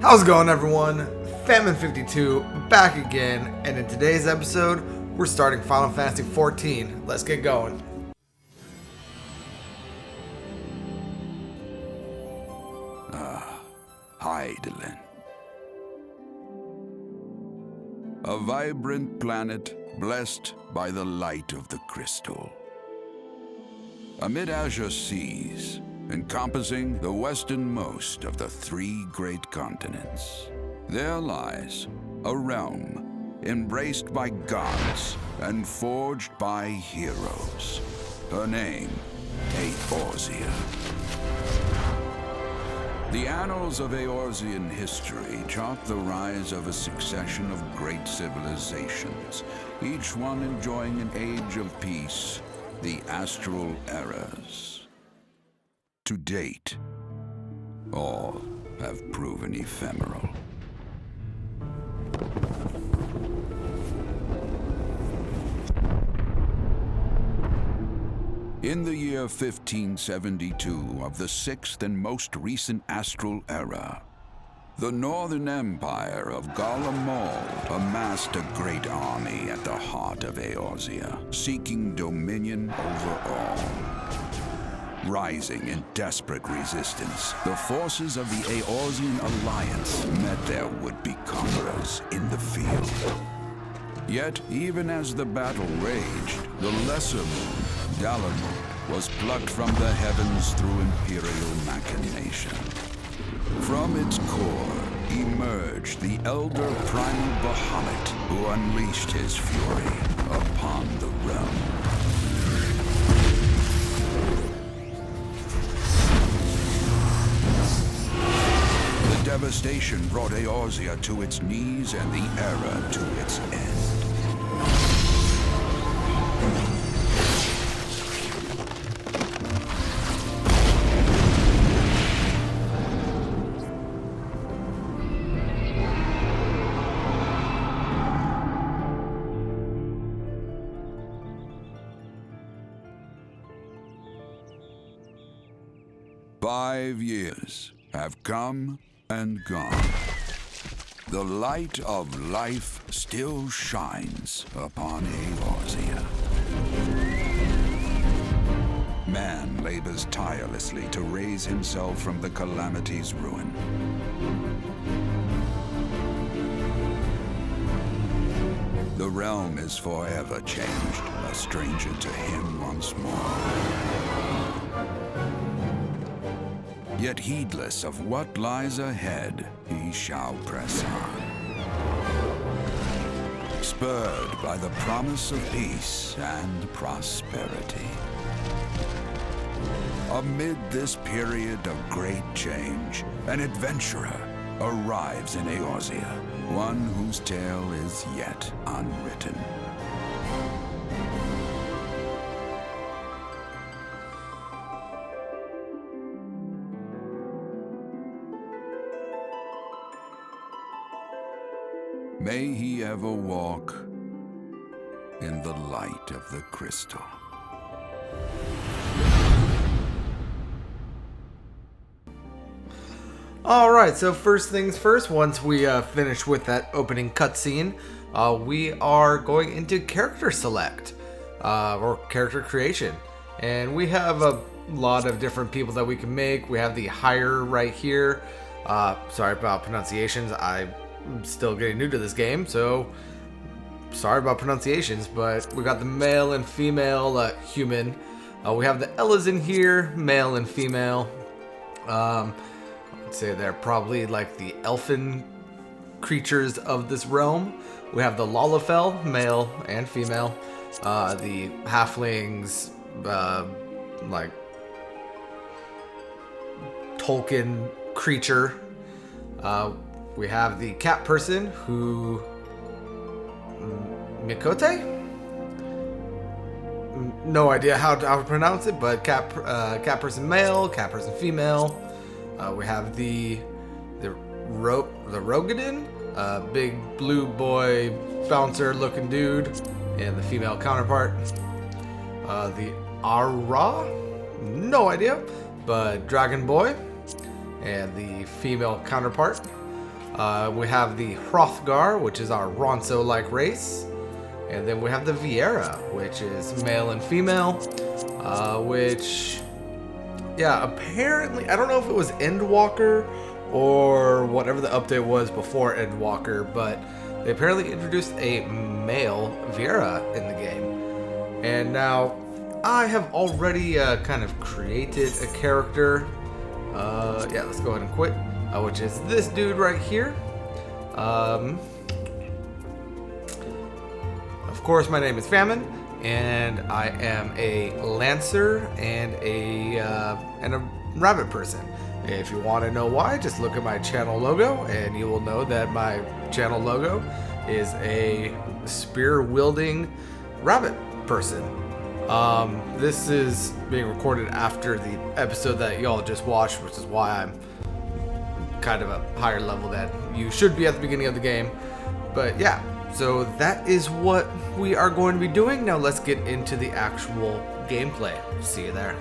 How's it going, everyone? Famine52 back again, and in today's episode, we're starting Final Fantasy XIV. Let's get going. Hydaelyn. A vibrant planet blessed by the light of the crystal. Amid azure seas, encompassing the westernmost of the three great continents, there lies a realm embraced by gods and forged by heroes. Her name, Eorzea. The annals of Eorzean history chart the rise of a succession of great civilizations, each one enjoying an age of peace, the Astral Eras. To date, all have proven ephemeral. In the year 1572 of the sixth and most recent Astral Era, the Northern Empire of Garlemald amassed a great army at the heart of Eorzea, seeking dominion over all. Rising in desperate resistance, the forces of the Eorzean Alliance met their would-be conquerors in the field. Yet, even as the battle raged, the lesser moon, Dalamud, was plucked from the heavens through imperial machination. From its core emerged the elder primal Bahamut, who unleashed his fury upon the realm. The devastation brought Eorzea to its knees and the era to its end. 5 years have come and gone. The light of life still shines upon Eorzea. Man labors tirelessly to raise himself from the calamity's ruin. The realm is forever changed, a stranger to him once more. Yet heedless of what lies ahead, he shall press on. Spurred by the promise of peace and prosperity. Amid this period of great change, an adventurer arrives in Eorzea, one whose tale is yet unwritten. May he ever walk in the light of the crystal. Alright, so first things first, once we finish with that opening cutscene, we are going into character select, or character creation. And we have a lot of different people that we can make. We have the hire right here. Sorry about pronunciations. I'm still getting new to this game, so sorry about pronunciations, but we got the male and female human. We have the Ellas in here, male and female. I'd say they're probably like the elfin creatures of this realm. We have the Lalafell, male and female. The halflings, like Tolkien creature. We have the cat person who... Mikote? No idea how to pronounce it, but cat person male, cat person female. We have the Rogadin, big blue boy bouncer looking dude, and the female counterpart. The Ara, no idea, but Dragon Boy, and the female counterpart. We have the Hrothgar, which is our Ronso-like race. And then we have the Viera, which is male and female. Which, yeah, apparently, I don't know if it was Endwalker or whatever the update was before Endwalker, but they apparently introduced a male Viera in the game. And now, I have already kind of created a character. Yeah, let's go ahead and quit. Which is this dude right here. Of course, my name is Famine, and I am a Lancer and a rabbit person. If you want to know why, just look at my channel logo, and you will know that my channel logo is a spear-wielding rabbit person. This is being recorded after the episode that y'all just watched, which is why I'm kind of a higher level that you should be at the beginning of the game. But yeah, so that is what we are going to be doing. Now let's get into the actual gameplay. See you there.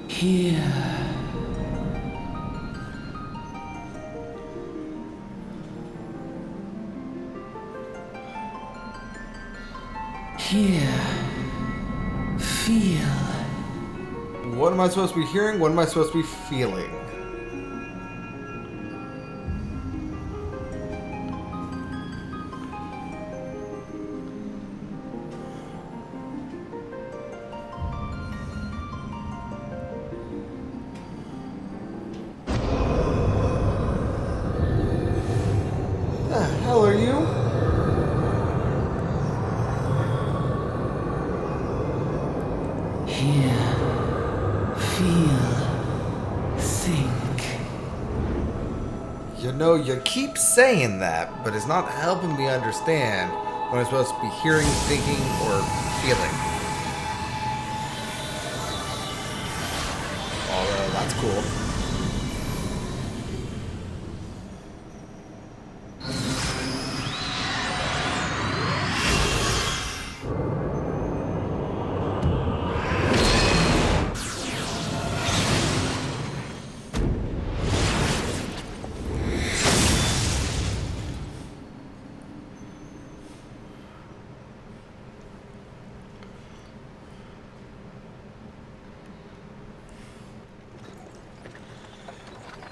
Here. Here. Feel. What am I supposed to be hearing? What am I supposed to be feeling? The hell are you? Hear. Feel. Think. You know, you keep saying that, but it's not helping me understand what I'm supposed to be hearing, thinking, or feeling. Although, that's cool.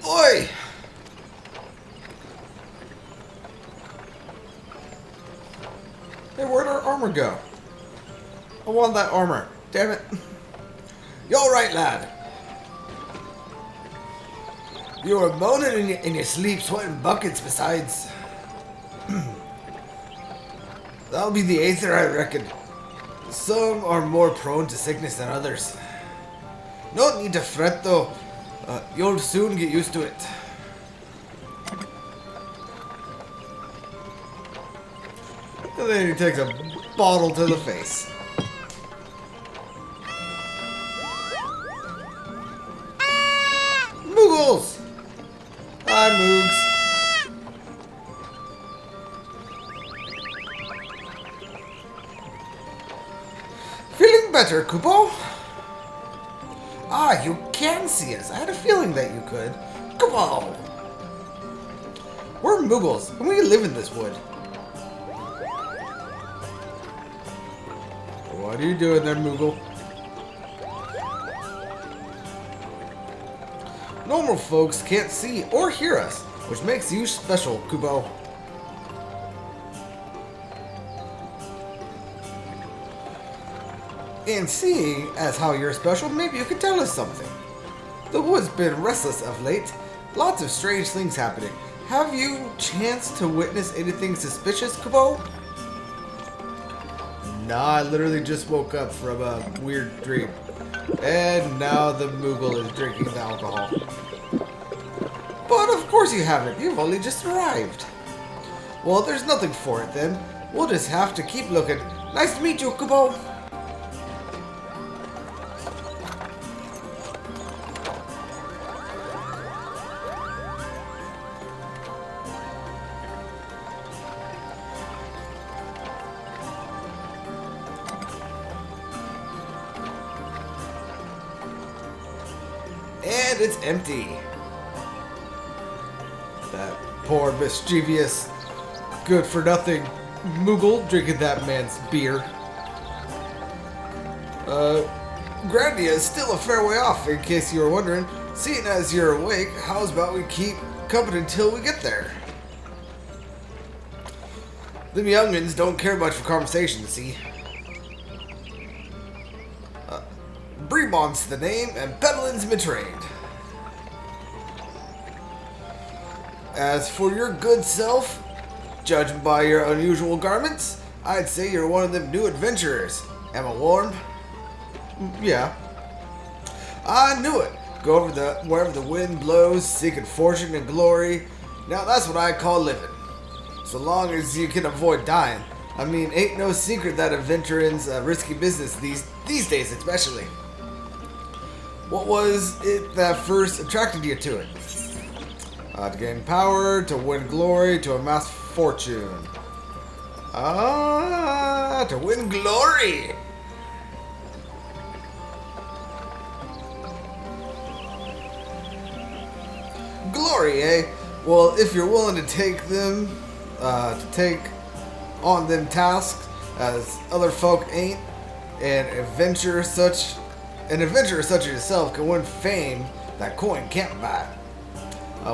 Oi! Hey, where'd our armor go? I want that armor. Damn it. You alright, lad? You were moaning in your sleep, sweating buckets besides. That'll be the Aether, I reckon. Some are more prone to sickness than others. No need to fret, though. You'll soon get used to it. And then he takes a bottle to the face. Moogles! Hi, Moogs. Feeling better, Kupo? Ah, you can see us. I had a feeling that you could. Come on. We're Moogles, and we live in this wood. What are you doing there, Moogle? Normal folks can't see or hear us, which makes you special, Kupo. And seeing as how you're special, maybe you could tell us something. The wood's been restless of late. Lots of strange things happening. Have you chanced to witness anything suspicious, Kupo? Nah, I literally just woke up from a weird dream. And now the Moogle is drinking the alcohol. But of course you haven't. You've only just arrived. Well, there's nothing for it then. We'll just have to keep looking. Nice to meet you, Kubo. And it's empty. That poor, mischievous, good-for-nothing Moogle drinking that man's beer. Grandia is still a fair way off, in case you were wondering. Seeing as you're awake, how's about we keep company until we get there? Them youngins don't care much for conversation, see? Bremont's the name, and Peddlin's my trade. As for your good self, judging by your unusual garments, I'd say you're one of them new adventurers. Am I warm? Yeah. I knew it. Go over wherever the wind blows, seeking fortune and glory. Now that's what I call living. So long as you can avoid dying. I mean, ain't no secret that adventuring's a risky business these days especially. What was it that first attracted you to it? To gain power, to win glory, to amass fortune. To win glory! Glory, eh? Well, if you're willing to take on them tasks as other folk ain't, an adventurer such as yourself can win fame that coin can't buy.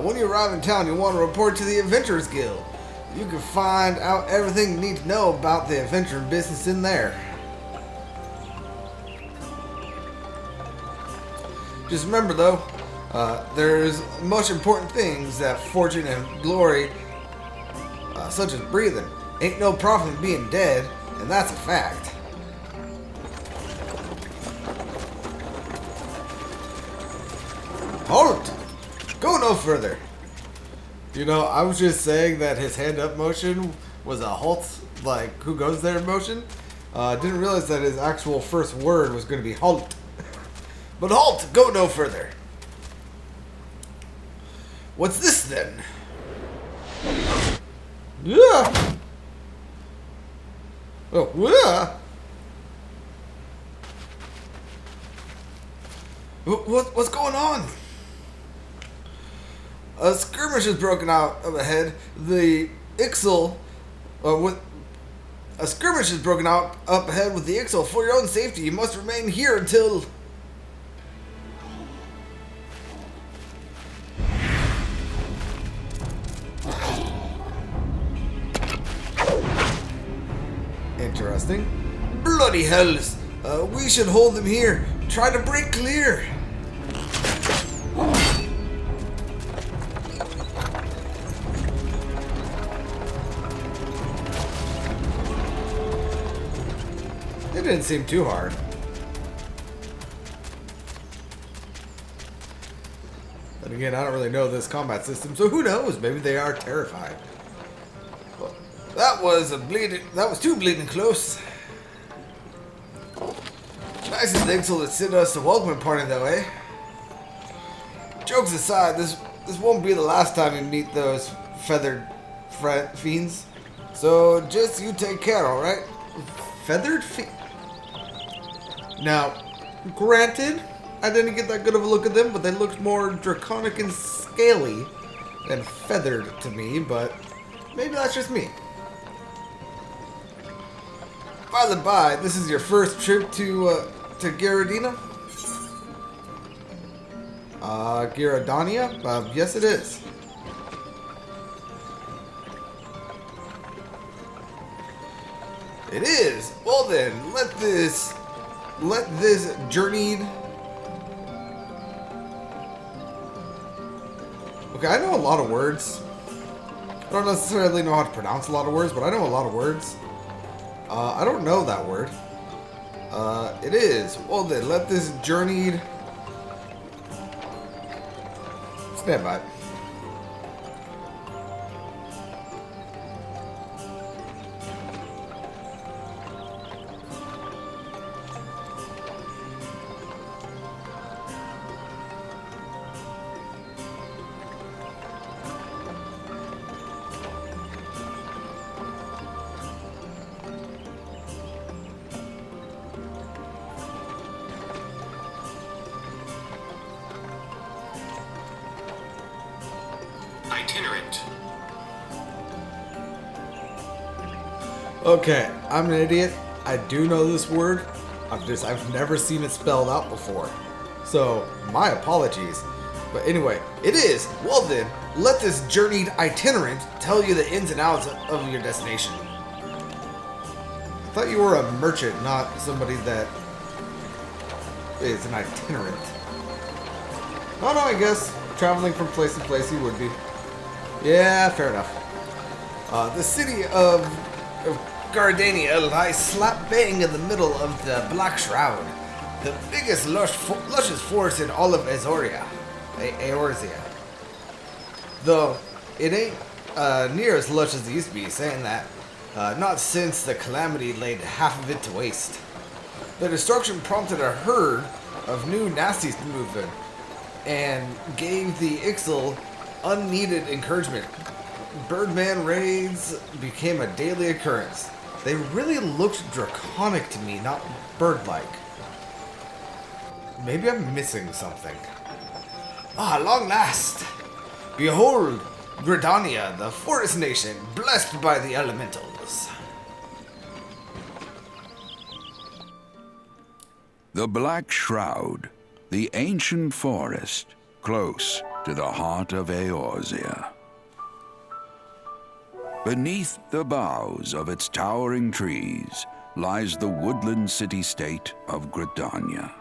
When you arrive in town, you'll want to report to the Adventurers Guild. You can find out everything you need to know about the adventuring business in there. Just remember though, there's much important things that fortune and glory, such as breathing. Ain't no profit in being dead, and that's a fact. Halt! Go no further. You know, I was just saying that his hand up motion was a halt, like who goes there motion. Didn't realize that his actual first word was going to be halt. But halt! Go no further. What's this then? Yeah. Oh, yeah. What's going on? A skirmish has broken out up ahead. The Ixal, a skirmish has broken out up ahead with the Ixal. For your own safety, you must remain here until. Interesting. Bloody hells! We should hold them here. Try to break clear. It didn't seem too hard. But again, I don't really know this combat system, so who knows? Maybe they are terrified. Well, that was too bleeding close. Nice of Ixal to send us a welcoming party though, eh? Jokes aside, this won't be the last time you meet those feathered fiends. So just you take care, alright? Feathered fiend? Now, granted, I didn't get that good of a look at them, but they looked more draconic and scaly than feathered to me, but maybe that's just me. By the by, this is your first trip to Gyradina? Gyradania? Yes it is. It is! Well then, let this journeyed... Okay, I know a lot of words. I don't necessarily know how to pronounce a lot of words, but I know a lot of words. I don't know that word. It is. Well then, let this journeyed... Stand by. Okay, I'm an idiot. I do know this word. I've never seen it spelled out before. So, my apologies. But anyway, it is. Well then, let this journeyed itinerant tell you the ins and outs of your destination. I thought you were a merchant, not somebody that is an itinerant. Oh no, I guess traveling from place to place you would be. Yeah, fair enough. The city of Gardania lies slap bang in the middle of the Black Shroud, the biggest luscious forest in all of Eorzea. Though it ain't near as lush as it used to be, saying that. Not since the calamity laid half of it to waste. The destruction prompted a herd of new nasties to move in, and gave the Ixal unneeded encouragement. Birdman raids became a daily occurrence. They really looked draconic to me, not bird-like. Maybe I'm missing something. Ah, long last! Behold, Gridania, the forest nation, blessed by the elementals. The Black Shroud, the ancient forest, close to the heart of Eorzea. Beneath the boughs of its towering trees lies the woodland city-state of Gridania.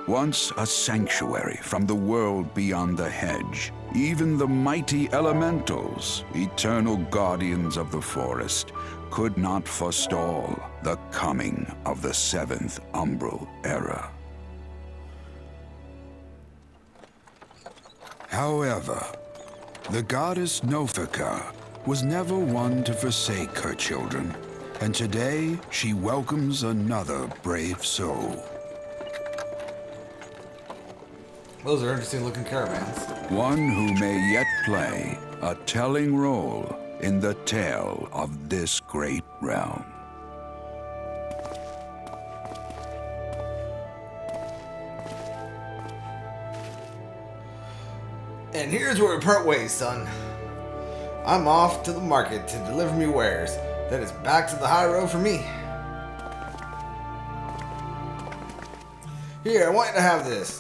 Once a sanctuary from the world beyond the hedge, even the mighty elementals, eternal guardians of the forest, could not forestall the coming of the seventh Umbral Era. However, the goddess Nofika was never one to forsake her children, and today she welcomes another brave soul. Those are interesting looking caravans. One who may yet play a telling role in the tale of this great realm. And here's where we part ways, son. I'm off to the market to deliver me wares. Then it's back to the high road for me. Here, I want you to have this.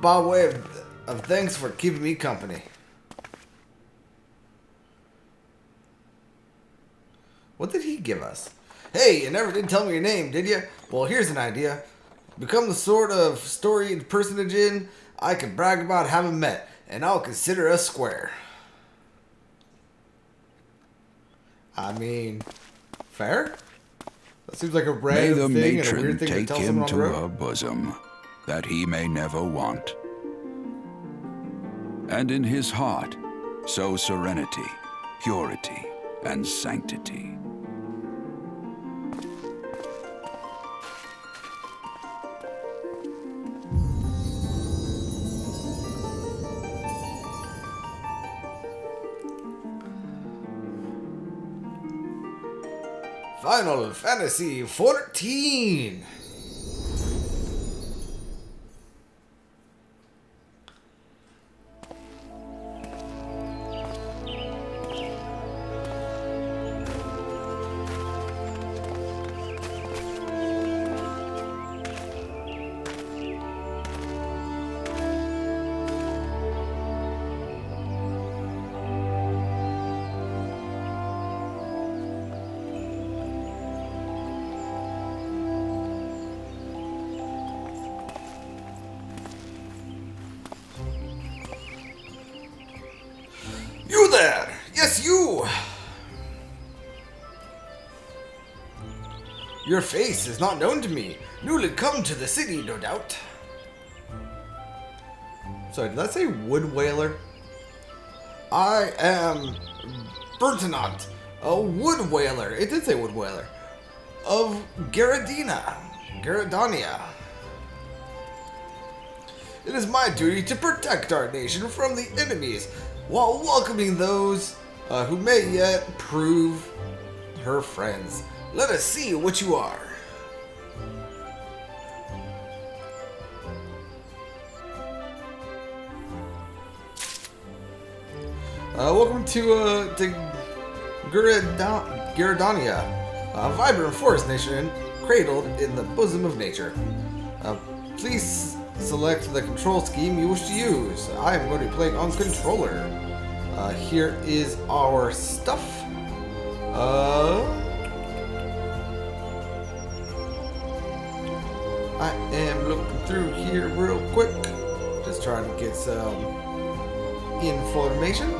By way of thanks for keeping me company. What did he give us? Hey, you never did tell me your name, did you? Well, here's an idea. Become the sort of storied personage I can brag about having met, and I'll consider us square. I mean, fair? That seems like a May random the thing and a weird matron thing to take tell him someone on to the road. her bosom, that he may never want. And in his heart, sow serenity, purity, and sanctity. Final Fantasy 14. You there! Yes, you! Your face is not known to me. Newly come to the city, no doubt. Sorry, did that say wood whaler? I am Bertinant, a wood whaler. It did say wood whaler. Of Garadania. It is my duty to protect our nation from the enemies while welcoming those who may yet prove her friends. Let us see what you are. Welcome to Gyrodania, a vibrant forest nation cradled in the bosom of nature. Please select the control scheme you wish to use. I am going to be playing on controller. Here is our stuff. I am looking through here real quick. Just trying to get some information.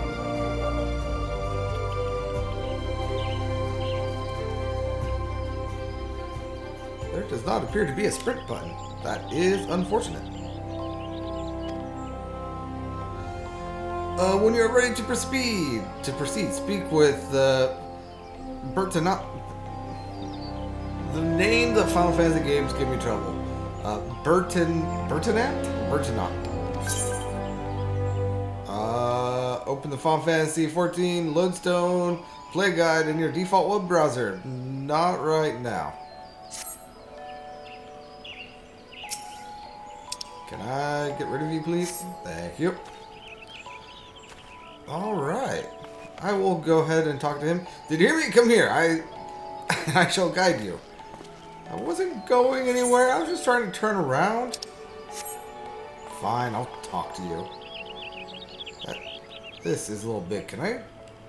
There does not appear to be a sprint button. That is unfortunate. When you're ready to proceed, speak with Bertinat. The name the Final Fantasy games give me trouble. Bertinat? Open the Final Fantasy 14 Lodestone Play Guide in your default web browser. Not right now. Can I get rid of you, please? Thank you. Alright. I will go ahead and talk to him. Did you hear me? Come here. I shall guide you. I wasn't going anywhere. I was just trying to turn around. Fine, I'll talk to you. This is a little big. Can I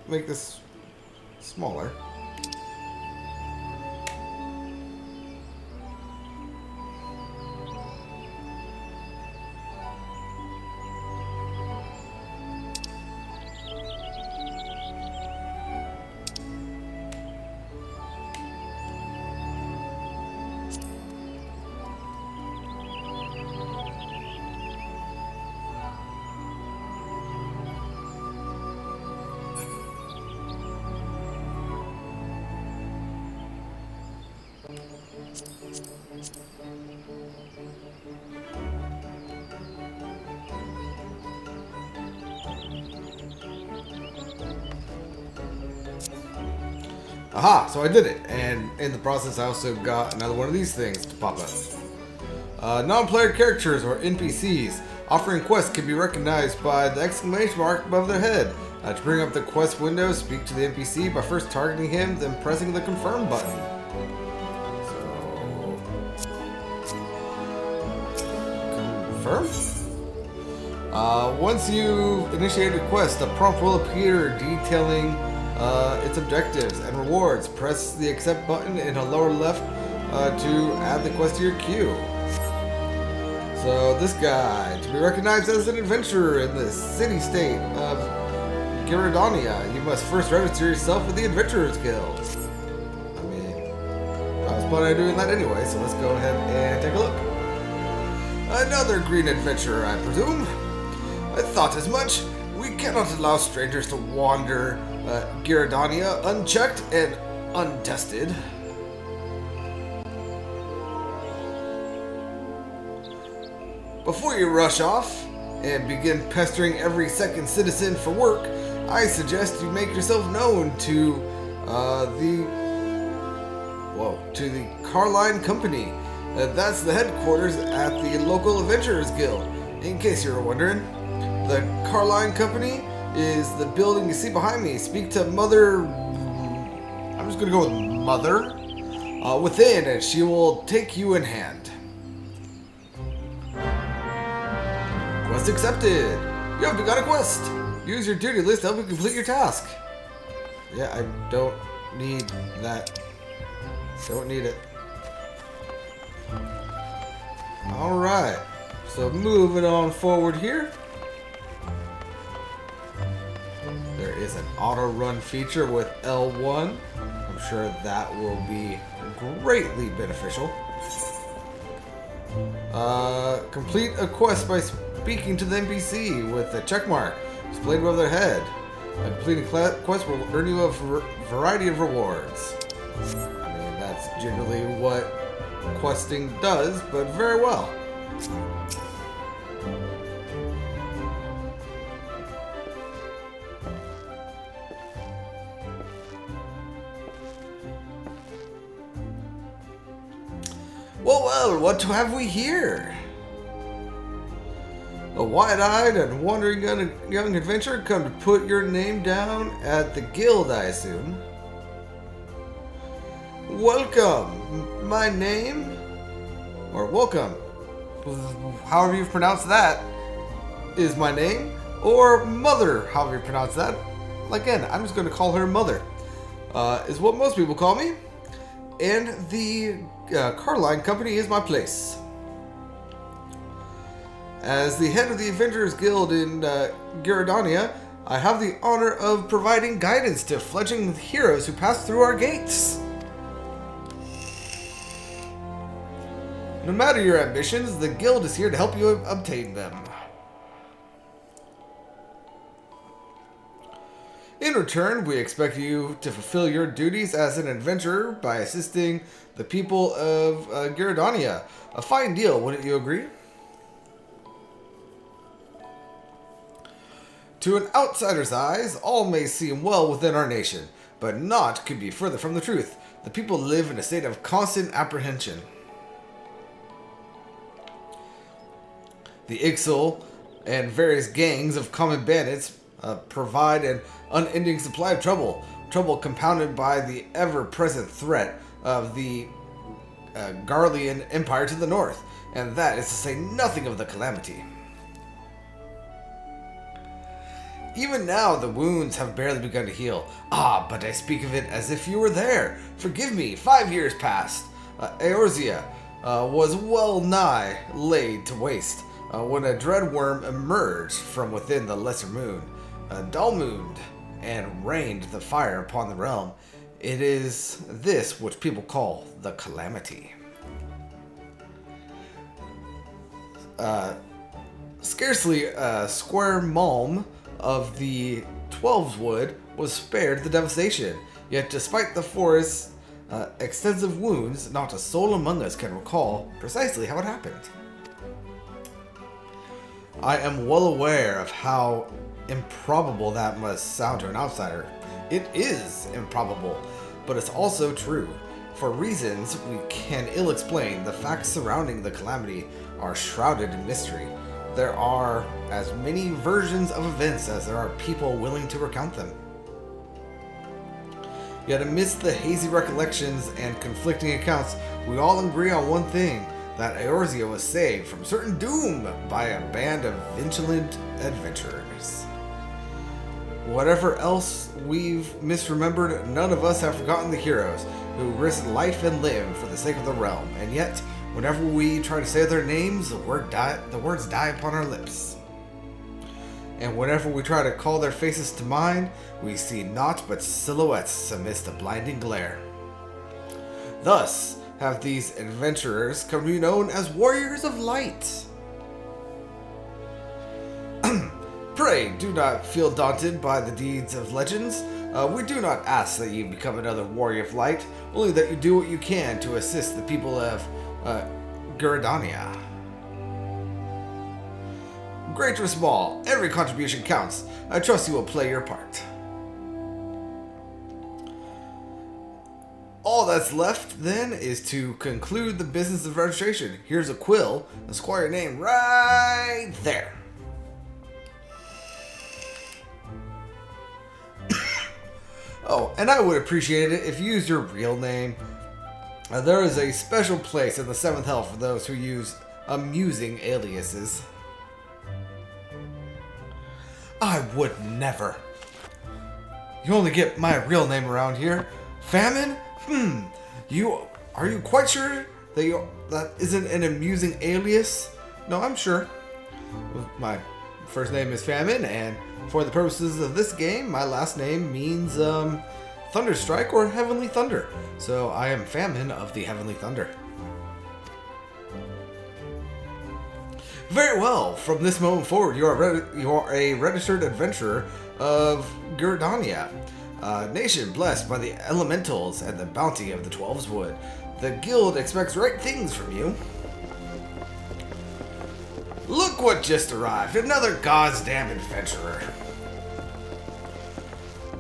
make this smaller? Aha, so I did it, and in the process I also got another one of these things to pop up. Non-player characters, or NPCs, offering quests can be recognized by the exclamation mark above their head. To bring up the quest window, speak to the NPC by first targeting him, then pressing the confirm button. So... confirm? Once you initiate a quest, a prompt will appear detailing its objectives and rewards. Press the accept button in the lower left to add the quest to your queue. So this guy, to be recognized as an adventurer in the city-state of Gyrodania, you must first register yourself with the Adventurers Guild. I mean, I was planning on doing that anyway, so let's go ahead and take a look. Another green adventurer, I presume. I thought as much. We cannot allow strangers to wander Gyrodania unchecked and untested. Before you rush off and begin pestering every second citizen for work, I suggest you make yourself known to the Carline Company. That's the headquarters at the local Adventurers Guild. In case you were wondering, the Carline Company is the building you see behind me. Speak to Mother... I'm just going to go with Mother within, and she will take you in hand. Quest accepted. You have begun a quest. Use your duty list to help you complete your task. Yeah, I don't need that. Don't need it. Alright. So moving on forward here. There is an auto run feature with L1. I'm sure that will be greatly beneficial. Complete a quest by speaking to the NPC with a check mark displayed above their head. Completing quest will earn you a variety of rewards. I mean, that's generally what questing does, but very well. Well, what have we here? A wide-eyed and wandering young adventurer come to put your name down at the guild, I assume. Welcome. My name, or welcome, however you pronounce that, is my name, or Mother, however you pronounce that. Again, I'm just going to call her Mother, is what most people call me. And the Carline Company is my place. As the head of the Adventurers Guild in Gyrodania, I have the honor of providing guidance to fledgling heroes who pass through our gates. No matter your ambitions, the guild is here to help you obtain them. In return, we expect you to fulfill your duties as an adventurer by assisting the people of Gyrodania. A fine deal, wouldn't you agree? To an outsider's eyes, all may seem well within our nation, but naught could be further from the truth. The people live in a state of constant apprehension. The Ixal and various gangs of common bandits provide an unending supply of trouble. Trouble compounded by the ever-present threat of the Garlean Empire to the north, and that is to say nothing of the calamity. Even now, the wounds have barely begun to heal. Ah, but I speak of it as if you were there. Forgive me, 5 years passed. Eorzea was well nigh laid to waste when a dread worm emerged from within the Lesser Moon, Dalmooned, and rained the fire upon the realm. It is this which people call the Calamity. Scarcely a square malm of the Twelveswood was spared the devastation, yet despite the forest's extensive wounds, not a soul among us can recall precisely how it happened. I am well aware of how improbable that must sound to an outsider. It is improbable, but it's also true. For reasons we can ill explain, the facts surrounding the calamity are shrouded in mystery. There are as many versions of events as there are people willing to recount them. Yet amidst the hazy recollections and conflicting accounts, we all agree on one thing, that Eorzea was saved from certain doom by a band of vigilant adventurers. Whatever else we've misremembered, none of us have forgotten the heroes who risked life and limb for the sake of the realm, and yet, whenever we try to say their names, the words die upon our lips. And whenever we try to call their faces to mind, we see naught but silhouettes amidst a blinding glare. Thus have these adventurers come to be known as Warriors of Light. Pray, do not feel daunted by the deeds of legends. We do not ask that you become another Warrior of Light, only that you do what you can to assist the people of Gyrodania. Great or small, every contribution counts. I trust you will play your part. All that's left, then, is to conclude the business of registration. Here's a quill, and squire your name right there. Oh, and I would appreciate it if you used your real name. There is a special place in the 7th Hell for those who use amusing aliases. I would never. You only get my real name around here. Famine? Are you quite sure that isn't an amusing alias? No, I'm sure. My first name is Famine, and for the purposes of this game, my last name means Thunderstrike or Heavenly Thunder. So I am Famine of the Heavenly Thunder. Very well. From this moment forward, you are a registered adventurer of Gyrodania, a nation blessed by the elementals and the bounty of the Twelveswood. The guild expects right things from you. Look what just arrived, another goddamn adventurer.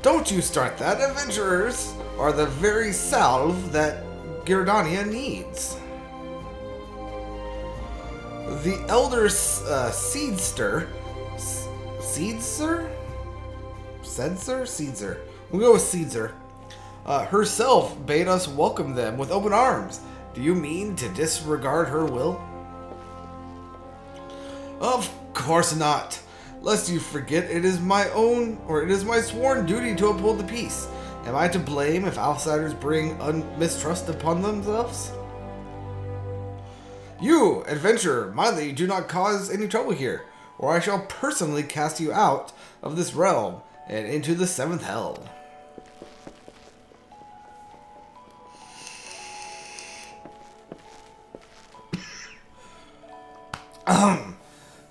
Don't you start that. Adventurers are the very salve that Gyrodania needs. The elder Seedster. Seedser? Seedser? We'll go with Seedser. Herself bade us welcome them with open arms. Do you mean to disregard her will? Of course not. Lest you forget, it is my sworn duty to uphold the peace. Am I to blame if outsiders bring mistrust upon themselves? You, adventurer, mind that you do not cause any trouble here, or I shall personally cast you out of this realm and into the seventh hell.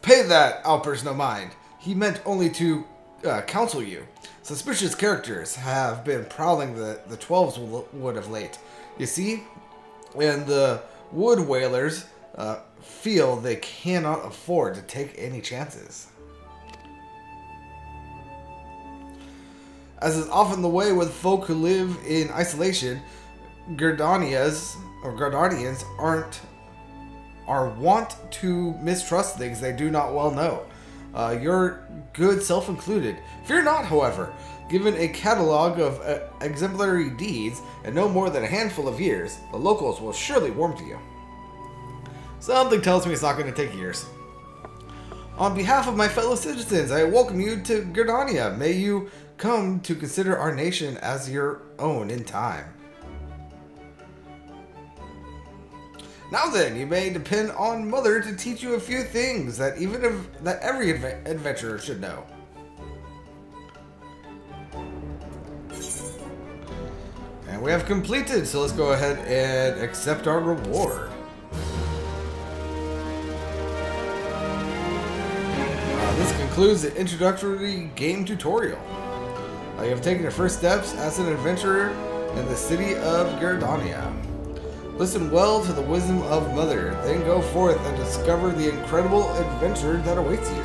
Pay that Alpers no mind. He meant only to counsel you. Suspicious characters have been prowling the 12's wood of late. You see, and the wood whalers feel they cannot afford to take any chances. As is often the way with folk who live in isolation, Gardanians are wont to mistrust things they do not well know. Your good self included. Fear not, however. Given a catalog of exemplary deeds and no more than a handful of years, the locals will surely warm to you. Something tells me it's not going to take years. On behalf of my fellow citizens, I welcome you to Gardania. May you come to consider our nation as your own in time. Now then, you may depend on Mother to teach you a few things that every adventurer should know. And we have completed, so let's go ahead and accept our reward. This concludes the introductory game tutorial. You have taken your first steps as an adventurer in the city of Gardania. Listen well to the wisdom of Mother, then go forth and discover the incredible adventure that awaits you.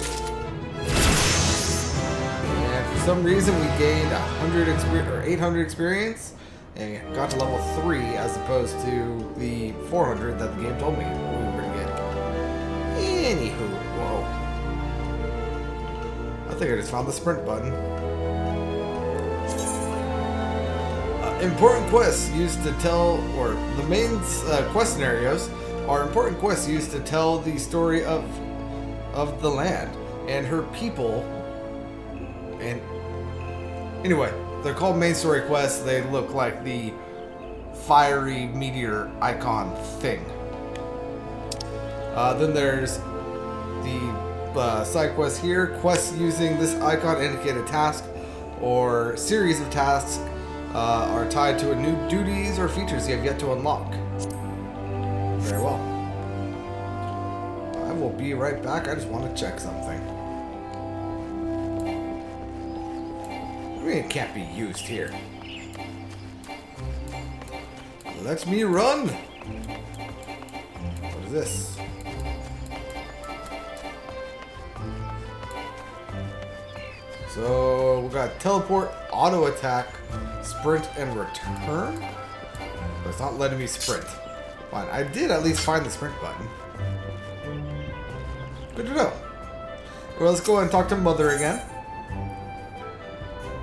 And for some reason we gained 800 experience and got to level 3 as opposed to the 400 that the game told me we were going to get. Anywho, whoa. I think I just found the sprint button. Important quests used to tell, or the main quest scenarios are important quests used to tell the story of the land and her people. And anyway, they're called main story quests. They look like the fiery meteor icon thing. Then there's the side quests here. Quests using this icon indicate a task or series of tasks are tied to new duties or features you have yet to unlock. Very well. I will be right back. I just want to check something. I mean, it can't be used here. Let me run! What is this? So, we got teleport, auto attack, sprint, and return? But it's not letting me sprint. Fine, I did at least find the sprint button. Good to know. Well, let's go ahead and talk to Mother again.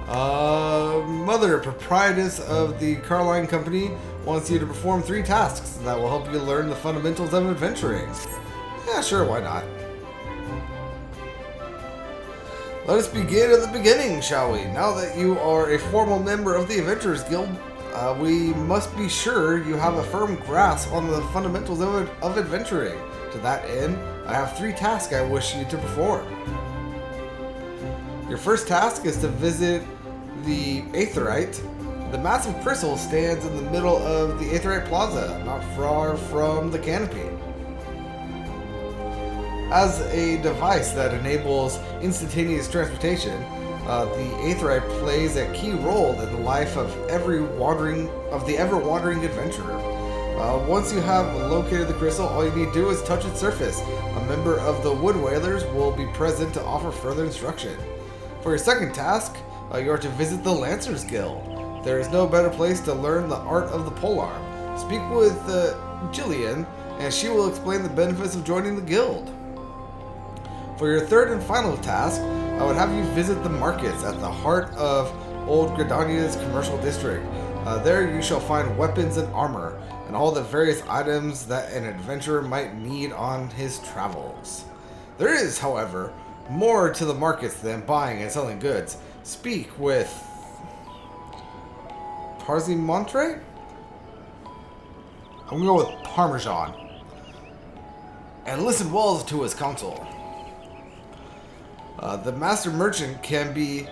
Mother, proprietress of the Carline Company, wants you to perform 3 tasks that will help you learn the fundamentals of adventuring. Yeah, sure, why not? Let us begin at the beginning, shall we? Now that you are a formal member of the Adventurers Guild, we must be sure you have a firm grasp on the fundamentals of adventuring. To that end, I have 3 tasks I wish you to perform. Your first task is to visit the Aetheryte. The massive crystal stands in the middle of the Aetheryte Plaza, not far from the canopy. As a device that enables instantaneous transportation, the Aetheryte plays a key role in the life of the ever-wandering adventurer. Once you have located the crystal, all you need to do is touch its surface. A member of the Wood Whalers will be present to offer further instruction. For your second task, you are to visit the Lancers Guild. There is no better place to learn the art of the polearm. Speak with Jillian, and she will explain the benefits of joining the guild. For your third and final task, I would have you visit the markets at the heart of Old Gridania's commercial district. There you shall find weapons and armor, and all the various items that an adventurer might need on his travels. There is, however, more to the markets than buying and selling goods. Speak with Parzimontre? I'm gonna go with Parmesan. And listen well to his counsel. The master merchant can be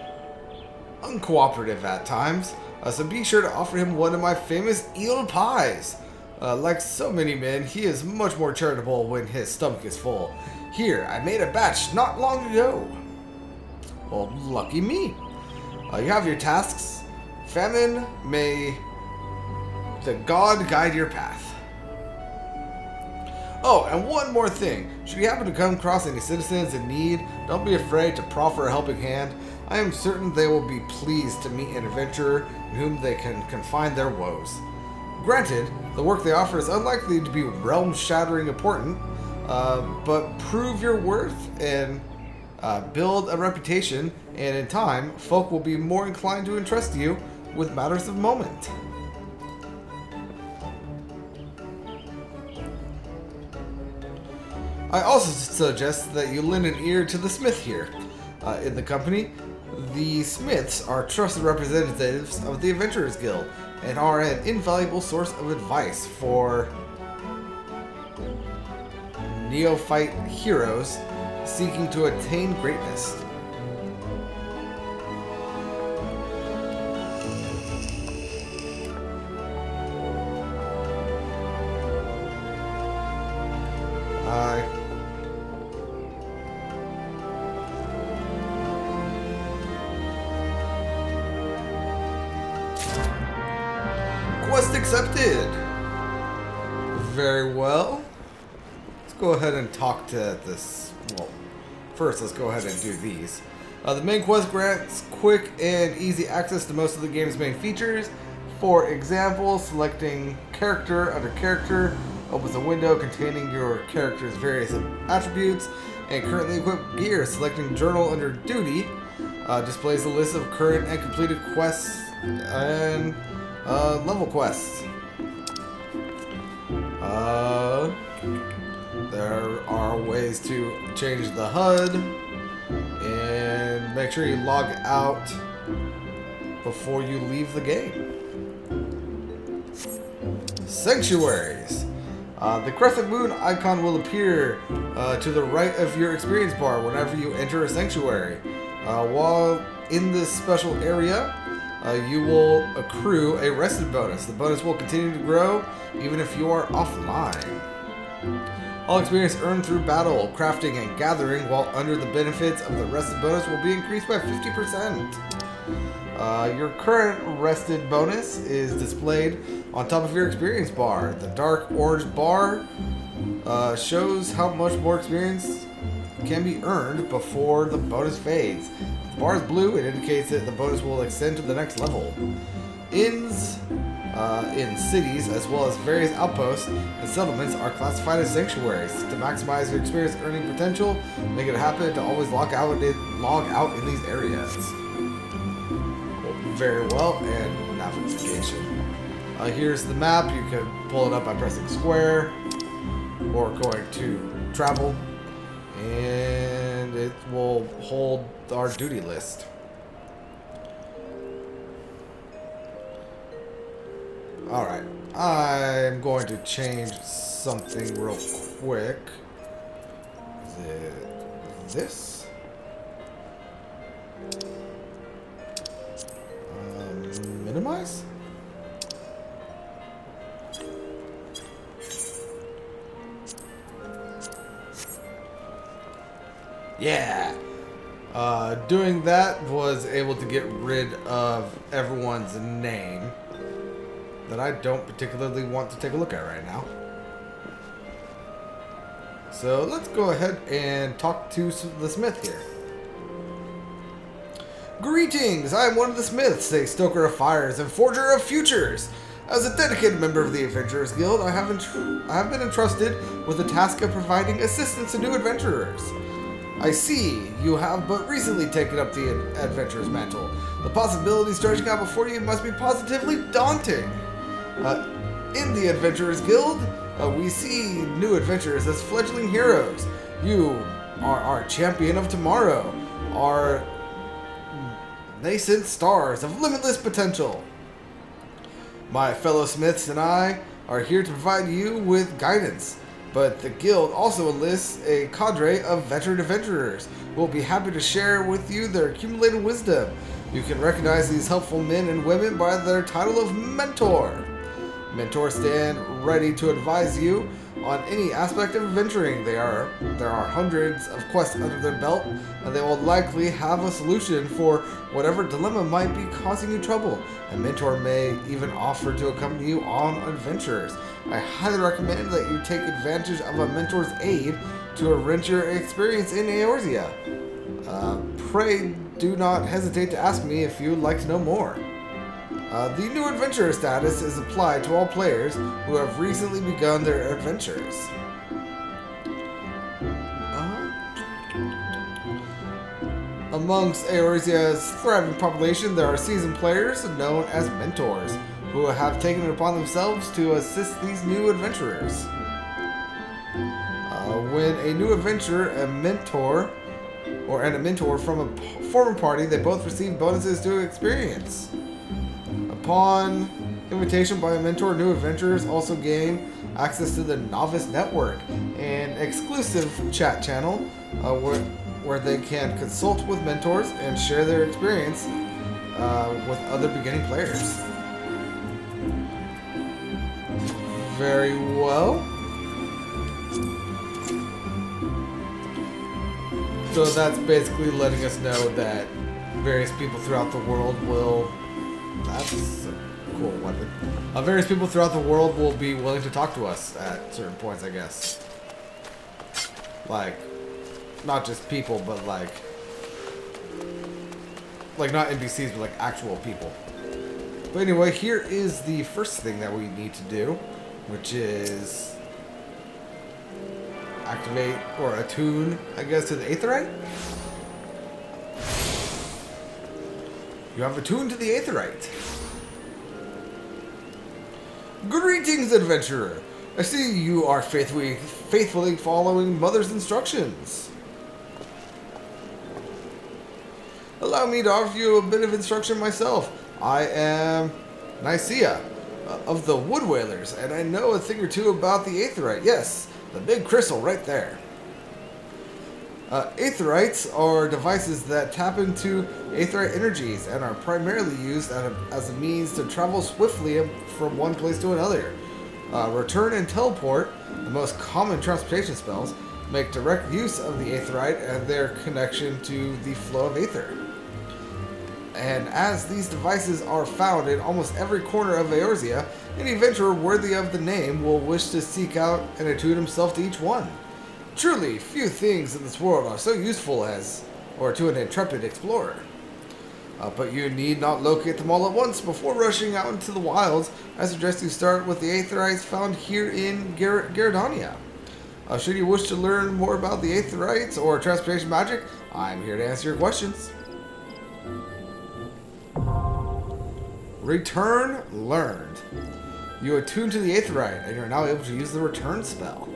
uncooperative at times, so be sure to offer him one of my famous eel pies. Like so many men, he is much more charitable when his stomach is full. Here, I made a batch not long ago. Well, lucky me. You have your tasks. Famine, may the god guide your path. Oh, and one more thing. Should you happen to come across any citizens in need, don't be afraid to proffer a helping hand. I am certain they will be pleased to meet an adventurer in whom they can confide their woes. Granted, the work they offer is unlikely to be realm-shattering important, but prove your worth and build a reputation, and in time, folk will be more inclined to entrust you with matters of moment. I also suggest that you lend an ear to the smith here. In the company, the smiths are trusted representatives of the Adventurers Guild and are an invaluable source of advice for neophyte heroes seeking to attain greatness. Quest accepted! Very well. Let's go ahead and talk to this. Well, first let's go ahead and do these. The main quest grants quick and easy access to most of the game's main features. For example, selecting character under character opens a window containing your character's various attributes and currently equipped gear. Selecting journal under duty displays a list of current and completed quests and level quests. There are ways to change the HUD and make sure you log out before you leave the game. Sanctuaries. The crescent moon icon will appear to the right of your experience bar whenever you enter a sanctuary. While in this special area, you will accrue a rested bonus. The bonus will continue to grow even if you are offline. All experience earned through battle, crafting, and gathering while under the benefits of the rested bonus will be increased by 50%. Your current rested bonus is displayed on top of your experience bar. The dark orange bar shows how much more experience can be earned before the bonus fades. If the bar is blue, it indicates that the bonus will extend to the next level. Inns in cities, as well as various outposts and settlements, are classified as sanctuaries. To maximize your experience earning potential, make it happen to always log out in these areas. Very well, and navigation. Here's the map. You can pull it up by pressing square or going to travel, and it will hold our duty list. Alright, I'm going to change something real quick. Is it this? Minimize? Yeah! Doing that was able to get rid of everyone's name that I don't particularly want to take a look at right now. So let's go ahead and talk to the smith here. Greetings! I am one of the smiths, a stoker of fires and forger of futures. As a dedicated member of the Adventurers Guild, I have been entrusted with the task of providing assistance to new adventurers. I see you have but recently taken up the adventurer's mantle. The possibilities stretching out before you must be positively daunting. In the Adventurers Guild, we see new adventurers as fledgling heroes. You are our champion of tomorrow, our nascent stars of limitless potential. My fellow smiths and I are here to provide you with guidance, but the guild also enlists a cadre of veteran adventurers who will be happy to share with you their accumulated wisdom. You can recognize these helpful men and women by their title of mentor. Mentors stand ready to advise you on any aspect of adventuring. There are hundreds of quests under their belt, and they will likely have a solution for whatever dilemma might be causing you trouble. A mentor may even offer to accompany you on adventures. I highly recommend that you take advantage of a mentor's aid to enrich your experience in Eorzea. Pray do not hesitate to ask me if you would like to know more. The new adventurer status is applied to all players who have recently begun their adventures. Amongst Eorzea's thriving population, there are seasoned players known as mentors, who have taken it upon themselves to assist these new adventurers. When a new adventurer, a mentor from a former party, they both receive bonuses to experience. Upon invitation by a mentor, new adventurers also gain access to the Novice Network, an exclusive chat channel where they can consult with mentors and share their experience with other beginning players. Very well. So that's basically letting us know that various people throughout the world will... That's a cool weapon. Various people throughout the world will be willing to talk to us at certain points, I guess. Like, not just people, but like not NPCs, but like actual people. But anyway, here is the first thing that we need to do, which is activate or attune, I guess, to the Aetheryte. You have attuned to the Aetheryte. Greetings, adventurer. I see you are faithfully following Mother's instructions. Allow me to offer you a bit of instruction myself. I am Nicaea of the Wood Whalers, and I know a thing or two about the Aetheryte. Yes, the big crystal right there. Aetherites are devices that tap into Aetheryte energies and are primarily used as a means to travel swiftly from one place to another. Return and teleport, the most common transportation spells, make direct use of the Aetheryte and their connection to the flow of Aether. And as these devices are found in almost every corner of Eorzea, any adventurer worthy of the name will wish to seek out and attune himself to each one. Truly, few things in this world are so useful to an intrepid explorer. But you need not locate them all at once before rushing out into the wilds. I suggest you start with the Aetherites found here in Gyardania. Should you wish to learn more about the Aetherites or transportation magic, I'm here to answer your questions. Return learned. You attune to the Aetheryte, and you're now able to use the return spell.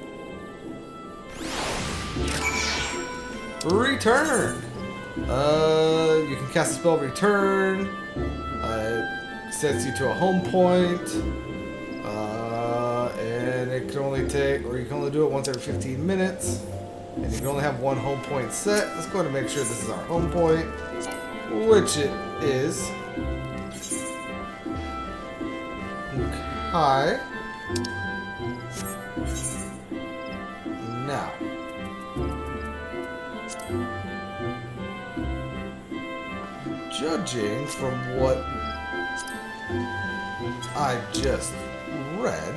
Return. You can cast the spell Return. It sets you to a home point, and it can only you can only do it once every 15 minutes, and you can only have one home point set. Let's go ahead and make sure this is our home point, which it is. Okay. Now. Judging from what I just read,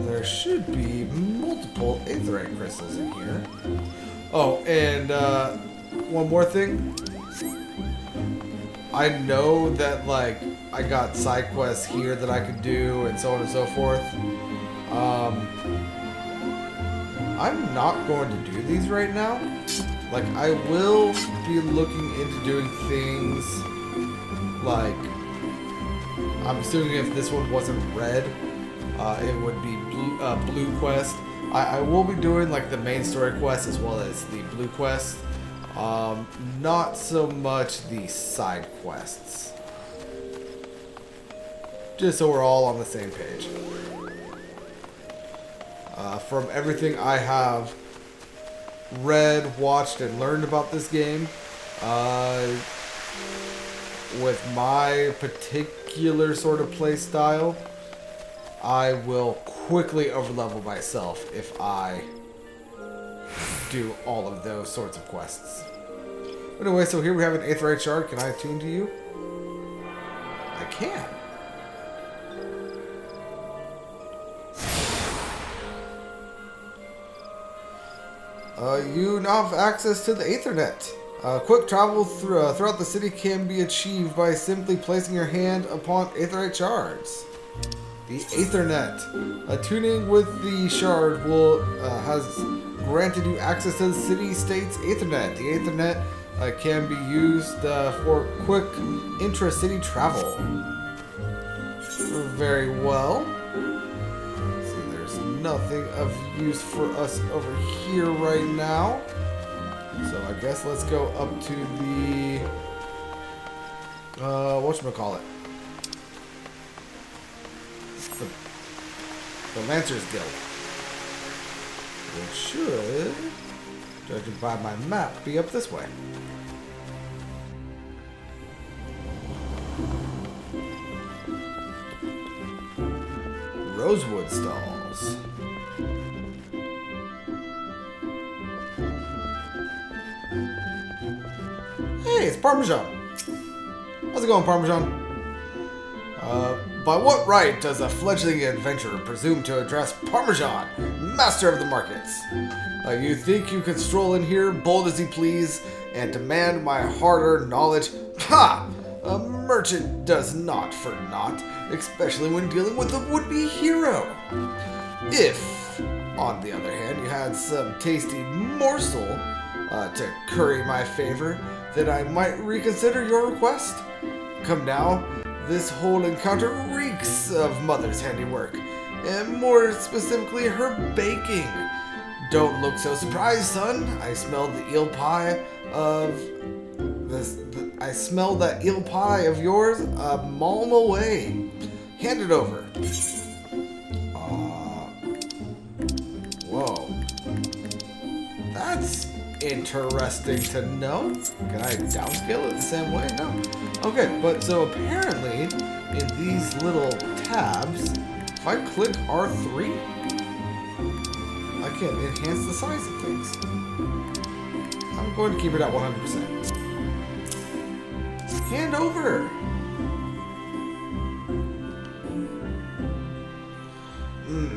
there should be multiple Aetheryte crystals in here. Oh, and one more thing. I know that, like, I got side quests here that I could do and so on and so forth. I'm not going to do these right now. Like, I will be looking into doing things like, I'm assuming if this one wasn't red, it would be blue quest. I will be doing like the main story quest as well as the blue quest. Not so much the side quests. Just so we're all on the same page. From everything I have read, watched, and learned about this game, with my particular sort of play style, I will quickly overlevel myself if I do all of those sorts of quests. Anyway, so here we have an Aetheryte Shard. Can I attune to you? I can. You now have access to the Aethernet. Quick travel throughout the city can be achieved by simply placing your hand upon Aetheryte Shards. The Aethernet. Attuning with the shard has granted you access to the city-state's Aethernet. The Aethernet can be used for quick intra-city travel. Very well. See, there's nothing of use for us over here right now. So I guess let's go up to the whatchamacallit? The Lancers Guild. Which should, judging by my map, be up this way. Rosewood Stalls. Hey, it's Parmesan. How's it going, Parmesan? By what right does a fledgling adventurer presume to address Parmesan, master of the markets? You think you can stroll in here, bold as you please, and demand my hard-earned knowledge? Ha! A merchant does not for naught, especially when dealing with a would-be hero. If, on the other hand, you had some tasty morsel to curry my favor, then I might reconsider your request. Come now, this whole encounter reeks of Mother's handiwork, and more specifically her baking. Don't look so surprised, son. I smelled the eel pie of I smelled that eel pie of yours a malm away. Hand it over. Whoa. That's interesting to know. Can I downscale it the same way? No. Okay, but so apparently in these little tabs, if I click R3, I can enhance the size of things. I'm going to keep it at 100%. Hand over.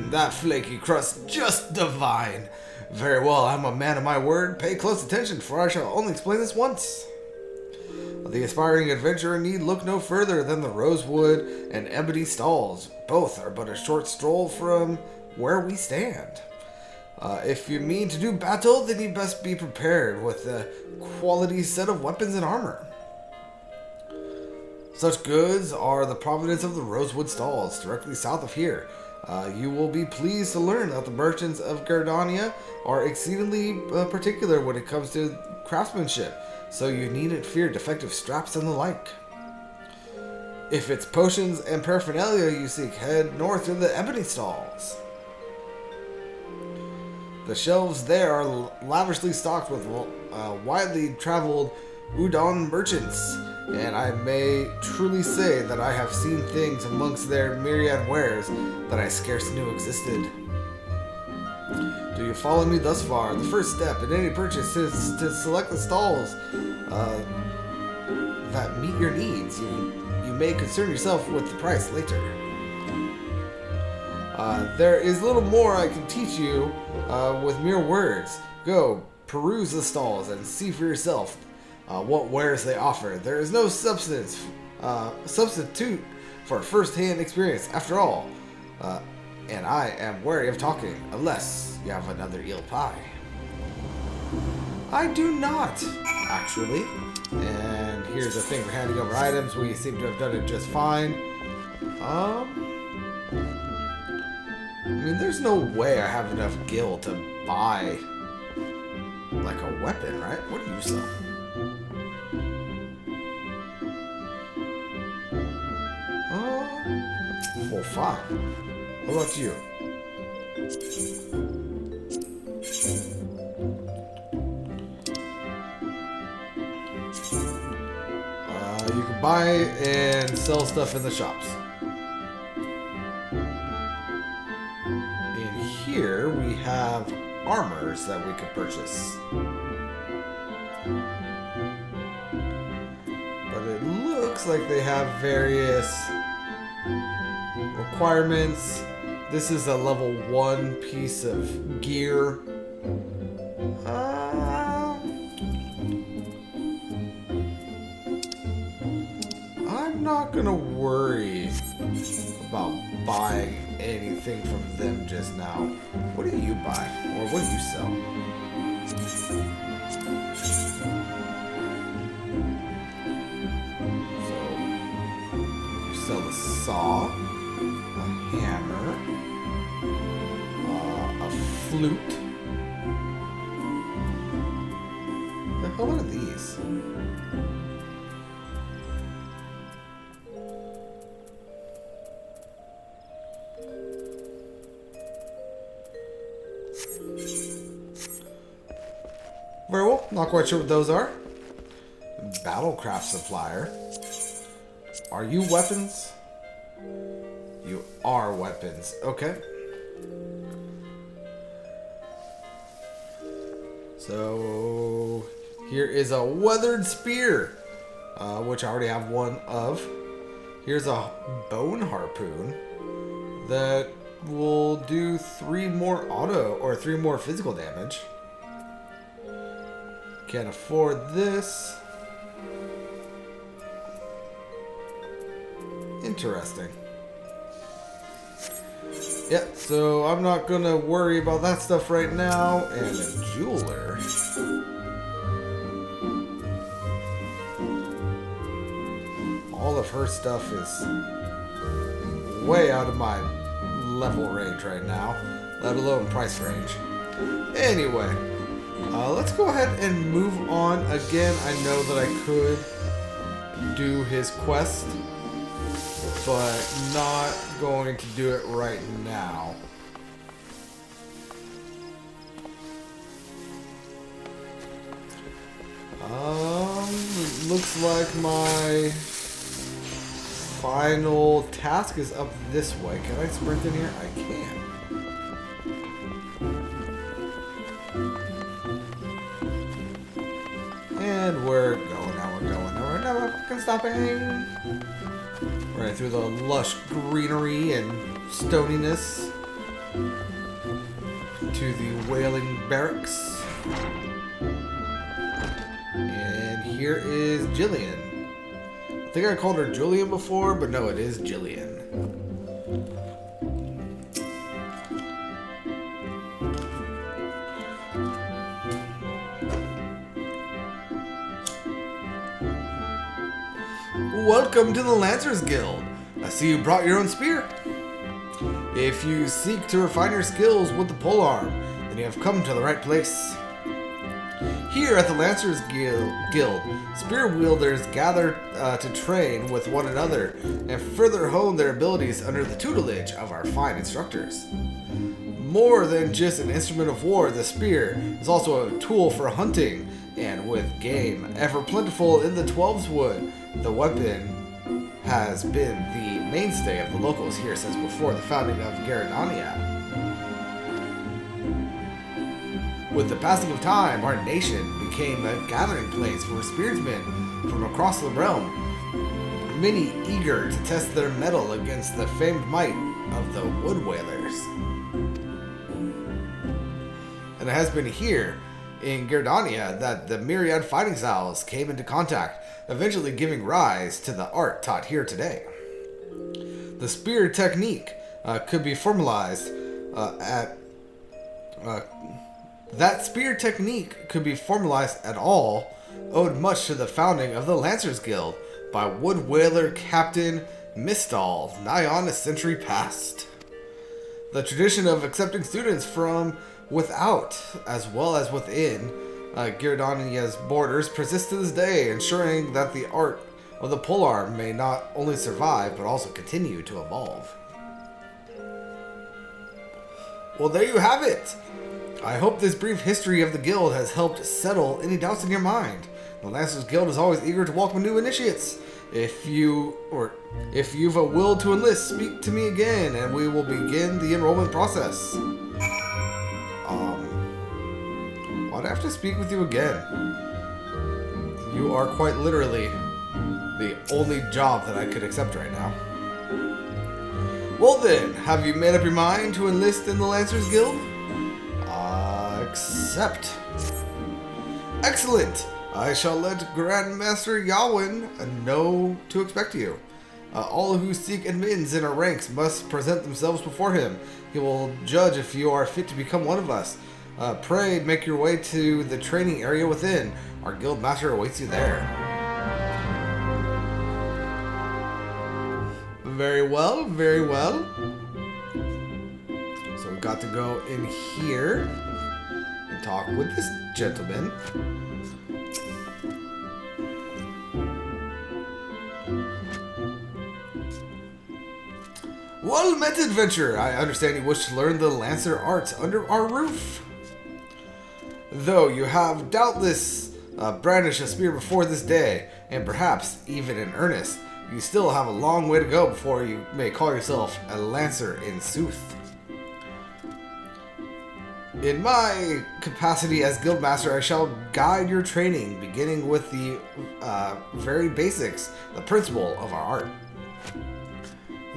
That flaky crust, just divine. Very well, I'm a man of my word. Pay close attention, for I shall only explain this once. The aspiring adventurer need look no further than the Rosewood and Ebony Stalls. Both are but a short stroll from where we stand. If you mean to do battle, then you best be prepared with a quality set of weapons and armor. Such goods are the provenance of the Rosewood Stalls, directly south of here. You will be pleased to learn that the merchants of Gardania are exceedingly particular when it comes to craftsmanship, so you needn't fear defective straps and the like. If it's potions and paraphernalia you seek, head north to the Ebony Stalls. The shelves there are lavishly stocked with widely traveled Udon merchants, and I may truly say that I have seen things amongst their myriad wares that I scarce knew existed. Do you follow me thus far? The first step in any purchase is to select the stalls that meet your needs. You may concern yourself with the price later. There is little more I can teach you with mere words. Go, peruse the stalls and see for yourself what wares they offer. There is no substitute for first-hand experience. After all, and I am wary of talking, unless you have another eel pie. I do not, actually. And here's the thing for handing over items. We seem to have done it just fine. I mean, there's no way I have enough gil to buy, like, a weapon, right? What do you sell? Well, fine. What about you? You can buy and sell stuff in the shops. In here, we have armors that we could purchase. But it looks like they have various requirements. This is a level 1 piece of gear. I'm not gonna worry about buying anything from them just now. What do you buy? Or what do you sell? So, you sell the saw, a hammer, a flute. The hell are these? Very well, not quite sure what those are. Battlecraft supplier. Are you weapons? You are weapons. Okay. So here is a weathered spear, which I already have one of. Here's a bone harpoon that will do 3 more auto or 3 more physical damage. Can't afford this. Interesting. Yeah, so I'm not gonna worry about that stuff right now. And a jeweler. All of her stuff is way out of my level range right now, let alone price range. Anyway. Let's go ahead and move on. Again, I know that I could do his quest, but not going to do it right now. Looks like my final task is up this way. Can I sprint in here? I can. And we're going now, we're never fucking stopping. Right through the lush greenery and stoniness to the Wailing Barracks. And here is Jillian. I think I called her Julian before, but no, it is Jillian. Welcome to the Lancers Guild. I see you brought your own spear. If you seek to refine your skills with the polearm, then you have come to the right place. Here at the Lancers Guild, spear wielders gather to train with one another and further hone their abilities under the tutelage of our fine instructors. More than just an instrument of war, the spear is also a tool for hunting, and with game ever plentiful in the Twelveswood, the weapon has been the mainstay of the locals here since before the founding of Garrodania. With the passing of time, our nation became a gathering place for spearsmen from across the realm, many eager to test their mettle against the famed might of the Wood Whalers. And it has been here in Garrodania that the myriad fighting styles came into contact, eventually giving rise to the art taught here today. The spear technique could be formalized that spear technique could be formalized at all owed much to the founding of the Lancers Guild by Wood Whaler Captain Mistal, nigh on a century past. The tradition of accepting students from without as well as within Gyrdania's borders persists to this day, ensuring that the art of the polearm may not only survive but also continue to evolve. Well, there you have it! I hope this brief history of the guild has helped settle any doubts in your mind. The Lancers Guild is always eager to welcome new initiates. If you've a will to enlist, speak to me again, and we will begin the enrollment process. Why'd I have to speak with you again? You are quite literally the only job that I could accept right now. Well then, have you made up your mind to enlist in the Lancers Guild? Accept. Excellent! I shall let Grandmaster Yawin know to expect you. All who seek admittance in our ranks must present themselves before him. He will judge if you are fit to become one of us. Pray make your way to the training area within. Our guild master awaits you there. Very well, very well. So we've got to go in here and talk with this gentleman. Well met, adventurer. I understand you wish to learn the Lancer arts under our roof. Though you have doubtless brandished a spear before this day, and perhaps even in earnest, you still have a long way to go before you may call yourself a Lancer in sooth. In my capacity as Guildmaster, I shall guide your training, beginning with the very basics, the principle of our art.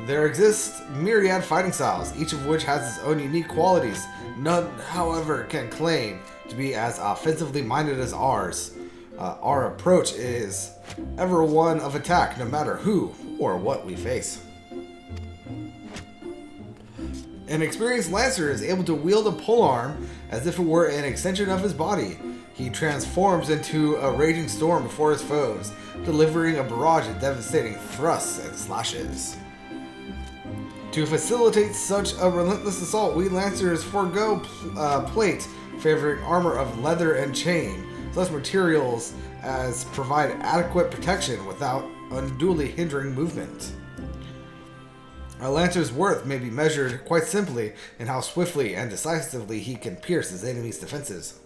There exist myriad fighting styles, each of which has its own unique qualities. None, however, can claim to be as offensively minded as ours. Our approach is ever one of attack, no matter who or what we face. An experienced Lancer is able to wield a polearm as if it were an extension of his body. He transforms into a raging storm before his foes, delivering a barrage of devastating thrusts and slashes. To facilitate such a relentless assault, we Lancers forego plate, favoring armor of leather and chain, such materials as provide adequate protection without unduly hindering movement. A Lancer's worth may be measured quite simply in how swiftly and decisively he can pierce his enemy's defenses.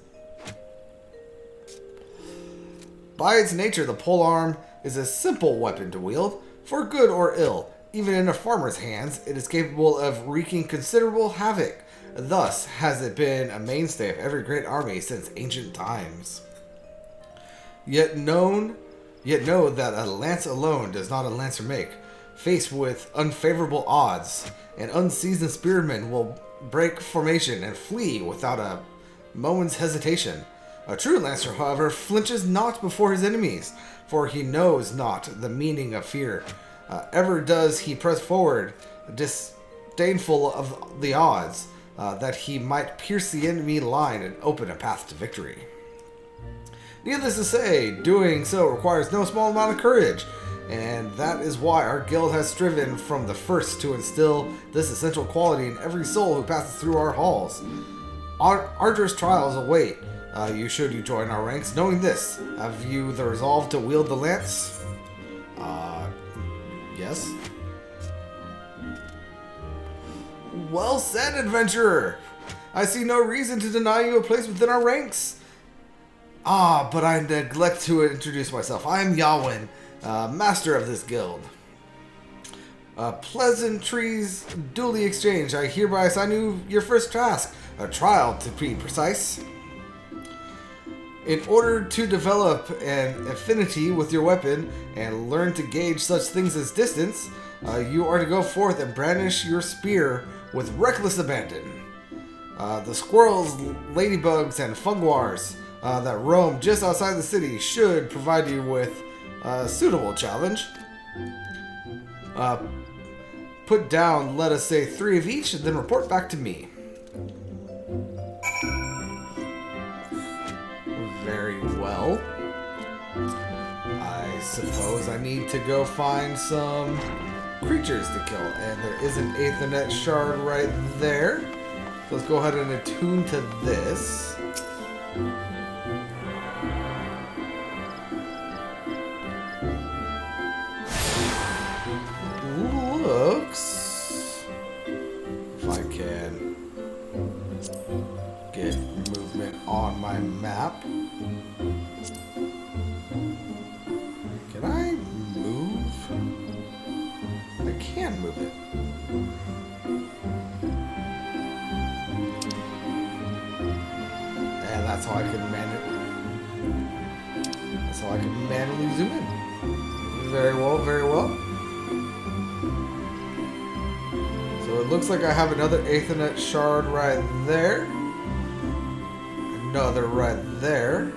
By its nature, the polearm is a simple weapon to wield, for good or ill. Even in a farmer's hands, it is capable of wreaking considerable havoc. Thus has it been a mainstay of every great army since ancient times. Yet know that a lance alone does not a Lancer make. Faced with unfavorable odds, an unseasoned spearman will break formation and flee without a moment's hesitation. A true Lancer, however, flinches not before his enemies, for he knows not the meaning of fear. Ever does he press forward, disdainful of the odds, that he might pierce the enemy line and open a path to victory. Needless to say, doing so requires no small amount of courage, and that is why our guild has striven from the first to instill this essential quality in every soul who passes through our halls. Arduous trials await you should you join our ranks. Knowing this, have you the resolve to wield the lance? Yes. Well said, adventurer. I see no reason to deny you a place within our ranks. But I neglect to introduce myself. I am Yawin, master of this guild. Pleasantries duly exchanged. I hereby assign you your first task, a trial to be precise. In order to develop an affinity with your weapon and learn to gauge such things as distance, you are to go forth and brandish your spear with reckless abandon. The squirrels, ladybugs, and funguars that roam just outside the city should provide you with a suitable challenge. put down, let us say 3 of each, and then report back to me. Very well. I suppose I need to go find some creatures to kill, and there is an Aethernet shard right there. So let's go ahead and attune to this. Looks, if I can get movement on my map. Can I move? I can move it. And that's how I can manually zoom in. Very well, very well. So it looks like I have another Aethernet shard right there. Another right there.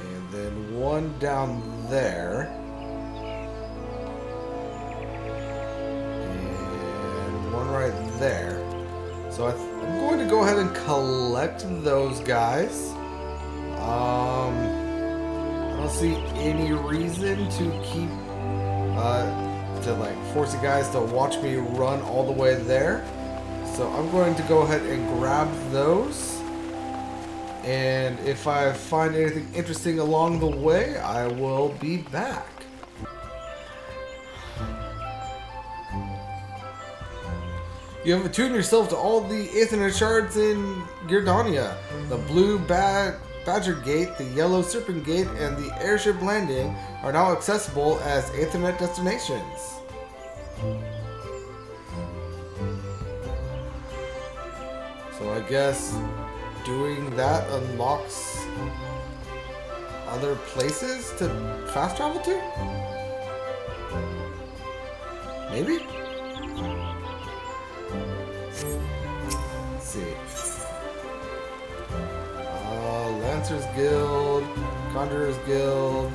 And then one down there. And one right there. So I'm going to go ahead and collect those guys. I don't see any reason to keep to like force you guys to watch me run all the way there. So I'm going to go ahead and grab those. And if I find anything interesting along the way, I will be back. You have attuned yourself to all the Aethernet shards in Gridania. The blue Badger Gate, the yellow Serpent Gate, and the airship landing are now accessible as Aethernet destinations. So I guess doing that unlocks other places to fast travel to? Maybe? Let's see. Lancers Guild, Conjurers Guild.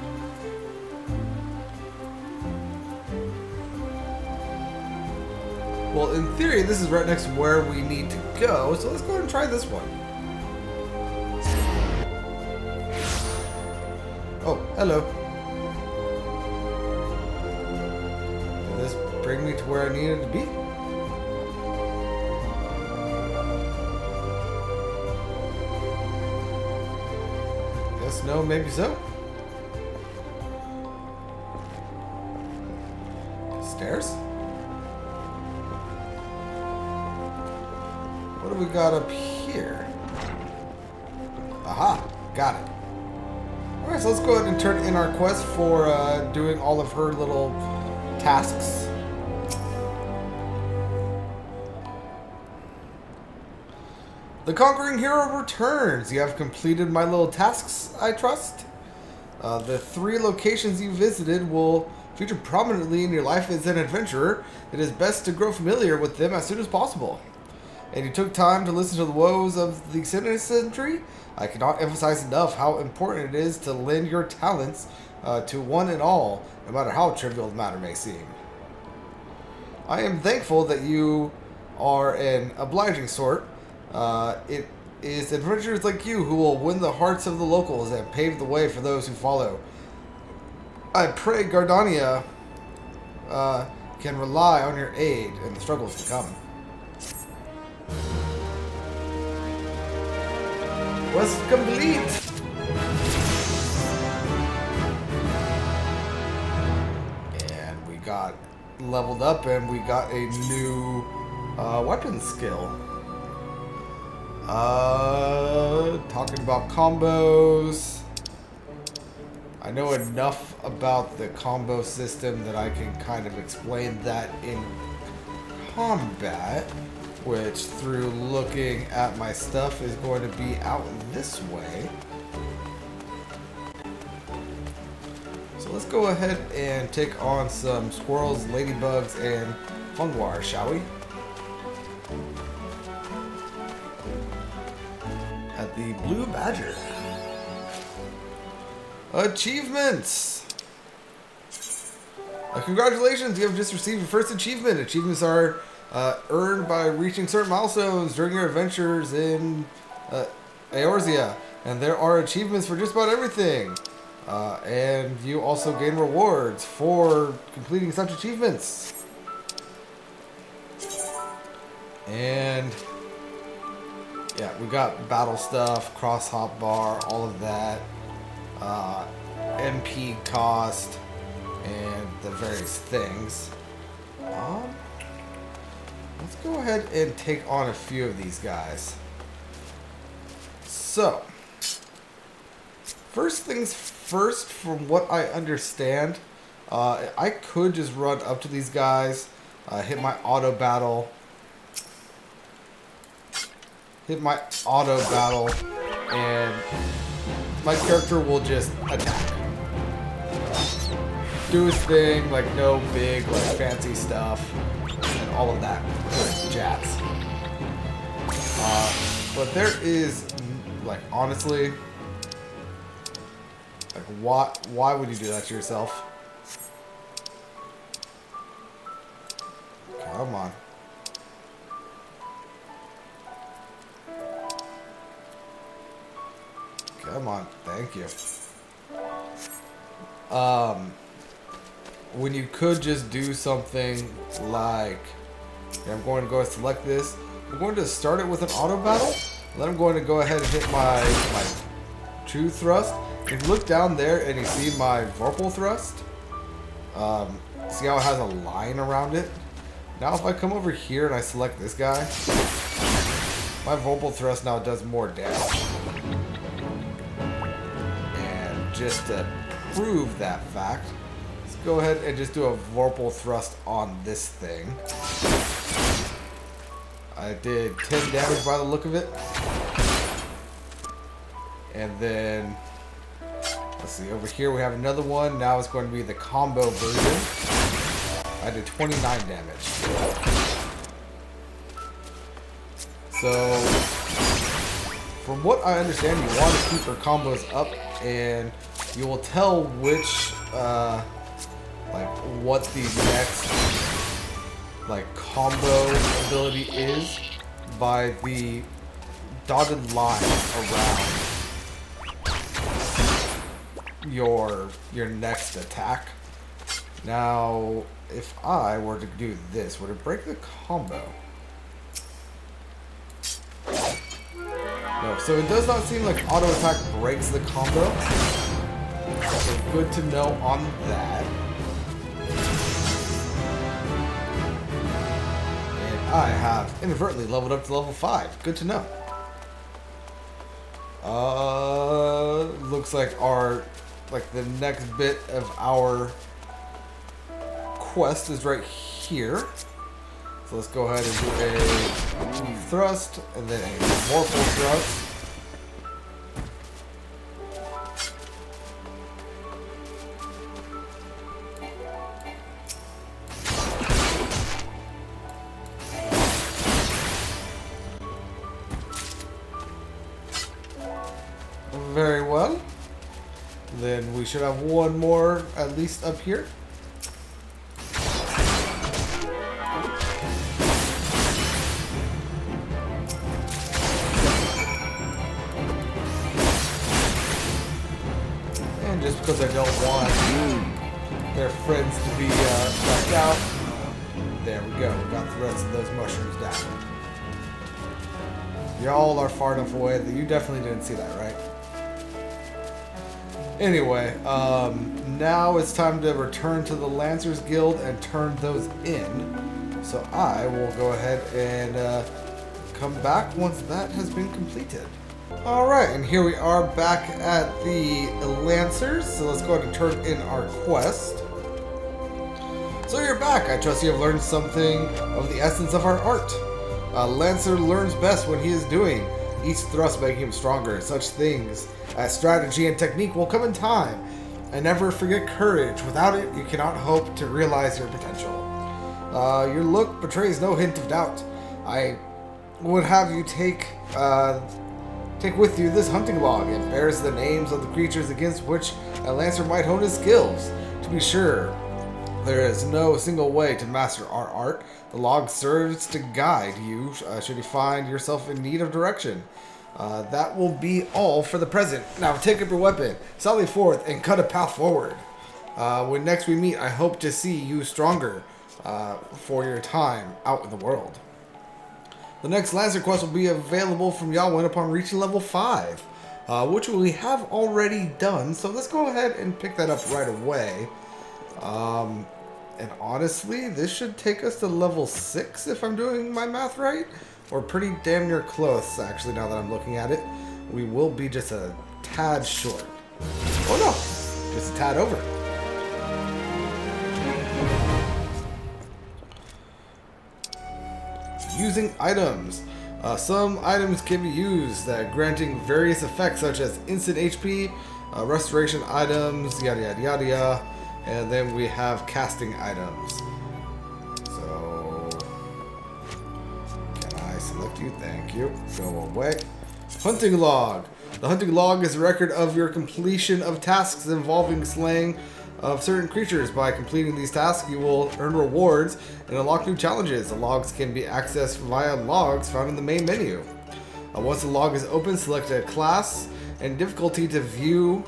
Well, in theory, this is right next to where we need to go, so let's go ahead and try this one. Oh, hello. Will this bring me to where I needed to be? Guess no, maybe so. Stairs? What do we got up here? Aha, got it. Alright, so let's go ahead and turn in our quest for doing all of her little tasks. The Conquering Hero returns. You have completed my little tasks, I trust. The 3 locations you visited will feature prominently in your life as an adventurer. It is best to grow familiar with them as soon as possible. And you took time to listen to the woes of the century. I cannot emphasize enough how important it is to lend your talents to one and all, no matter how trivial the matter may seem. I am thankful that you are an obliging sort. It is adventurers like you who will win the hearts of the locals and pave the way for those who follow. I pray Gridania can rely on your aid in the struggles to come. Quest complete! And we got leveled up and we got a new weapon skill. Talking about combos. I know enough about the combo system that I can kind of explain that in combat, which through looking at my stuff is going to be out this way. So let's go ahead and take on some squirrels, ladybugs, and funguar, shall we? At the Blue Badger. Achievements! Congratulations, you have just received your first achievement. Achievements are earned by reaching certain milestones during your adventures in Eorzea. And there are achievements for just about everything. And you also gain rewards for completing such achievements. And yeah, we got battle stuff, cross hop bar, all of that. MP cost, and the various things. Let's go ahead and take on a few of these guys. So, first things first, from what I understand, I could just run up to these guys, hit my auto battle, and my character will just attack. Do his thing, like no big, like fancy stuff, and all of that good jazz. But there is, like, honestly, like, why would you do that to yourself? Come on. Come on, thank you. When you could just do something like, okay, I'm going to go and select this. I'm going to start it with an auto battle. Then I'm going to go ahead and hit my true thrust. If you look down there and you see my Vorpal thrust, see how it has a line around it? Now if I come over here and I select this guy, my Vorpal thrust now does more damage. And just to prove that fact, let's go ahead and just do a Vorpal thrust on this thing. I did 10 damage by the look of it. And then, let's see, over here we have another one. Now it's going to be the combo version. I did 29 damage. So, from what I understand, you want to keep your combos up, and you will tell which, like, what the next, like, combo ability is by the dotted line around your next attack. Now, if I were to do this, would it break the combo? No, so it does not seem like auto attack breaks the combo. So good to know on that. And I have inadvertently leveled up to level 5. Good to know. Looks like the next bit of our quest is right here. So let's go ahead and do a thrust and then a Vorpal thrust. Very well. Then we should have one more at least up here. And just because I don't want their friends to be left out, there we go. We got the rest of those mushrooms down. Y'all are far enough away that you definitely didn't see that, right? Anyway, now it's time to return to the Lancers Guild and turn those in. So I will go ahead and come back once that has been completed. Alright, and here we are back at the Lancers. So let's go ahead and turn in our quest. So you're back. I trust you have learned something of the essence of our art. Lancer learns best when he is doing, each thrust making him stronger. Such things as strategy and technique will come in time. And never forget courage. Without it, you cannot hope to realize your potential. Your look betrays no hint of doubt. I would have you take with you this hunting log. It bears the names of the creatures against which a Lancer might hone his skills. To be sure, There is no single way to master our art. The log serves to guide you should you find yourself in need of direction. That will be all for the present. Now take up your weapon, sally forth, and cut a path forward. When next we meet, I hope to see you stronger for your time out in the world. The next Lancer quest will be available from Yawen upon reaching level 5, which we have already done. So let's go ahead and pick that up right away. And honestly, this should take us to level 6 if I'm doing my math right. Or pretty damn near close, actually, now that I'm looking at it. We will be just a tad short. Oh no! Just a tad over. Using items. Some items can be used, granting various effects such as instant HP, restoration items, yada yada yada yada. And then we have casting items. So, can I select you? Thank you. Go away. Hunting log. The hunting log is a record of your completion of tasks involving slaying of certain creatures. By completing these tasks, you will earn rewards and unlock new challenges. The logs can be accessed via logs found in the main menu. Once the log is open, select a class and difficulty to view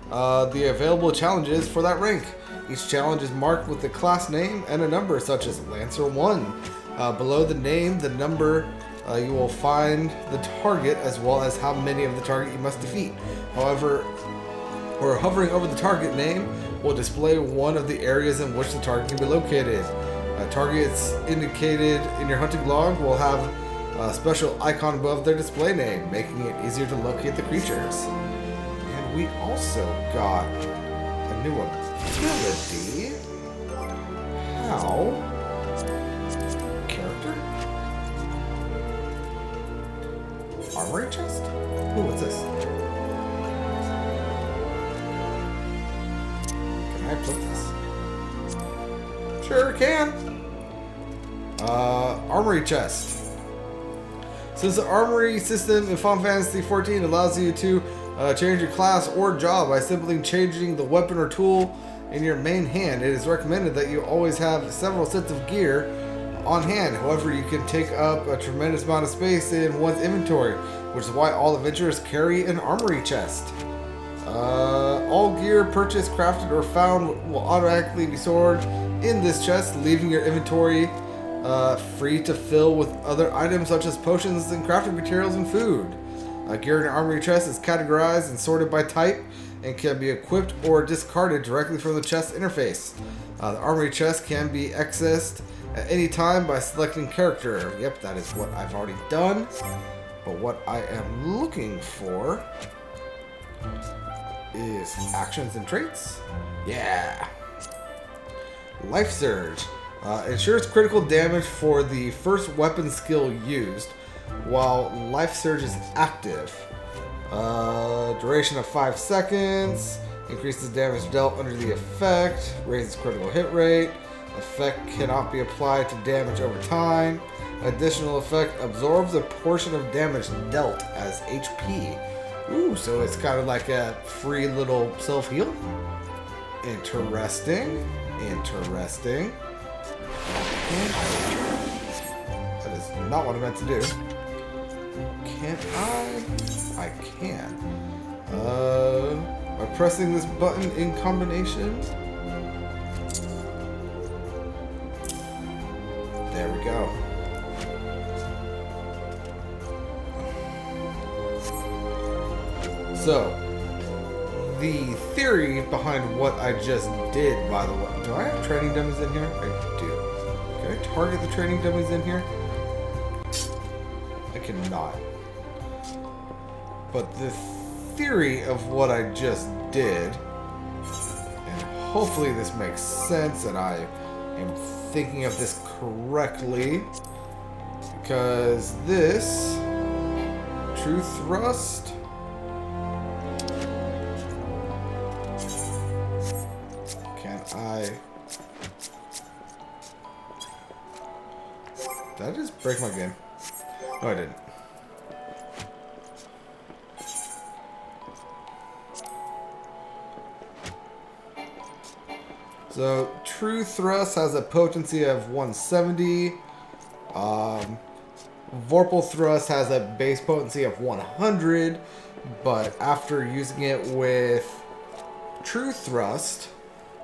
the available challenges for that rank. Each challenge is marked with the class name and a number, such as Lancer 1. Below the name, the number, you will find the target as well as how many of the target you must defeat. However, or hovering over the target name will display one of the areas in which the target can be located. Targets indicated in your hunting log will have a special icon above their display name, making it easier to locate the creatures. And we also got a new ability. How? Character? Armory chest? Ooh, what's this? Can I put this? Sure can. Armory chest. Since the armory system in Final Fantasy XIV allows you to change your class or job by simply changing the weapon or tool in your main hand, it is recommended that you always have several sets of gear on hand. However, you can take up a tremendous amount of space in one's inventory, which is why all adventurers carry an armory chest. All gear purchased, crafted, or found will automatically be stored in this chest, leaving your inventory free to fill with other items such as potions and crafting materials and food. Gear in an armory chest is categorized and sorted by type and can be equipped or discarded directly from the chest interface. The armory chest can be accessed at any time by selecting character. Yep, that is what I've already done. But what I am looking for is actions and traits. Yeah. Life Surge. Ensures critical damage for the first weapon skill used while Life Surge is active. Duration of 5 seconds. Increases damage dealt under the effect. Raises critical hit rate. Effect cannot be applied to damage over time. Additional effect absorbs a portion of damage dealt as HP. Ooh, so it's kind of like a free little self-heal. Interesting. Interesting. That is not what I meant to do. Can I can. By pressing this button in combination. There we go. So, the theory behind what I just did, by the way. Do I have training dummies in here? I do. Can I target the training dummies in here? I cannot. But the theory of what I just did, and hopefully this makes sense and I am thinking of this correctly, because this True Thrust did I just break my game? No, I didn't. So True Thrust has a potency of 170. Vorpal Thrust has a base potency of 100, but after using it with True Thrust,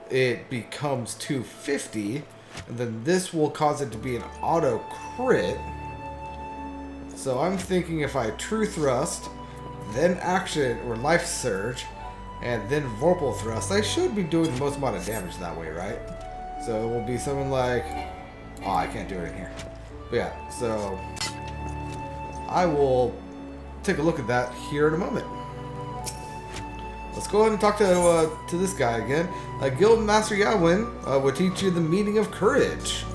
it becomes 250, and then this will cause it to be an auto crit. So I'm thinking if I True Thrust, then Action or Life Surge, and then Vorpal Thrust, I should be doing the most amount of damage that way, right? So it will be something like... Oh, I can't do it in here. But yeah, so... I will take a look at that here in a moment. Let's go ahead and talk to this guy again. Guild Master Yawin will teach you the meaning of courage.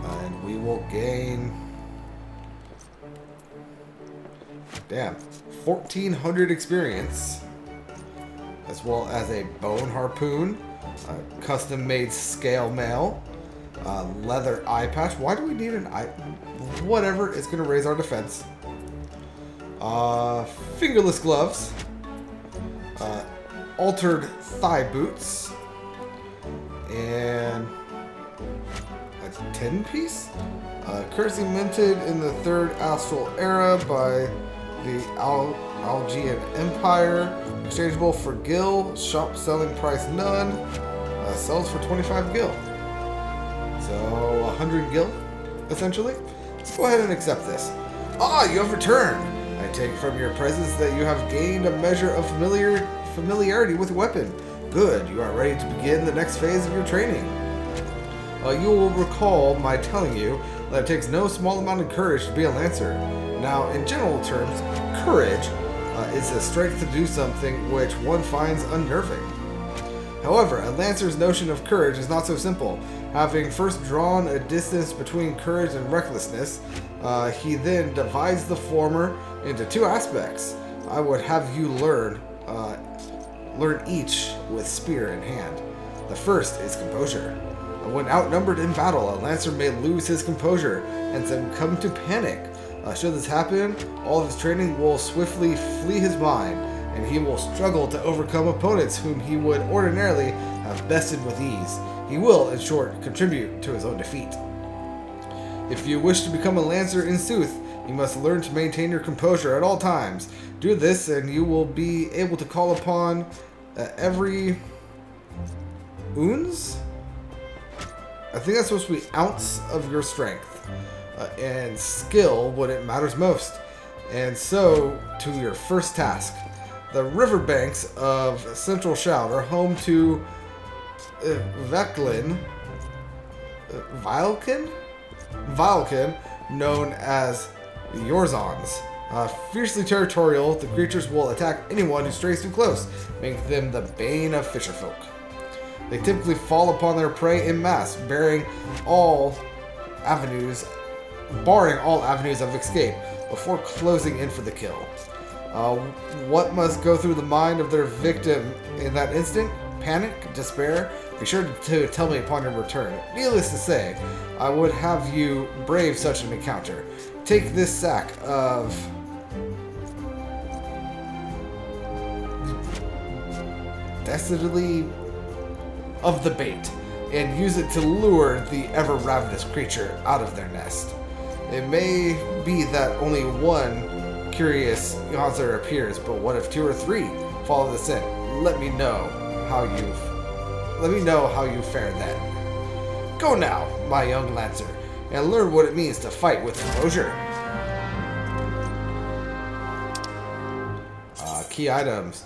And we will gain... Damn. 1,400 experience. As well as a bone harpoon. Custom-made scale mail. Leather eye patch. Why do we need an eye... Whatever, it's going to raise our defense. Fingerless gloves. Altered thigh boots. And a 10-piece? Currency minted in the 3rd Astral Era by the Algean Empire. Exchangeable for gil. Shop selling price none. Sells for 25 gil. So 100 gil, essentially. Let's go ahead and accept this. Ah, you have returned. I take from your presence that you have gained a measure of familiarity with the weapon. Good, you are ready to begin the next phase of your training. You will recall my telling you that it takes no small amount of courage to be a Lancer. Now, in general terms, courage is the strength to do something which one finds unnerving. However, a Lancer's notion of courage is not so simple. Having first drawn a distance between courage and recklessness, he then divides the former into 2 aspects. I would have you learn each with spear in hand. The first is composure. When outnumbered in battle, a Lancer may lose his composure and then come to panic. Should this happen, all of his training will swiftly flee his mind, and he will struggle to overcome opponents whom he would ordinarily have bested with ease. He will, in short, contribute to his own defeat. If you wish to become a Lancer in sooth, you must learn to maintain your composure at all times. Do this, and you will be able to call upon every ounce? I think that's supposed to be ounce of your strength and skill when it matters most. And so, to your first task. The riverbanks of Central Shout are home to Vilken, known as the Yorzons. Fiercely territorial, the creatures will attack anyone who strays too close, making them the bane of fisherfolk. They typically fall upon their prey en masse, barring all avenues of escape before closing in for the kill. What must go through the mind of their victim in that instant? Panic? Despair? Be sure to tell me upon your return. Needless to say, I would have you brave such an encounter. Take this sack of... decidedly of the bait, and use it to lure the ever-ravenous creature out of their nest. It may be that only one curious monster appears, but what if 2 or 3 follow the scent? Let me know how you fare then. Go now, my young Lancer, and learn what it means to fight with composure. Key items.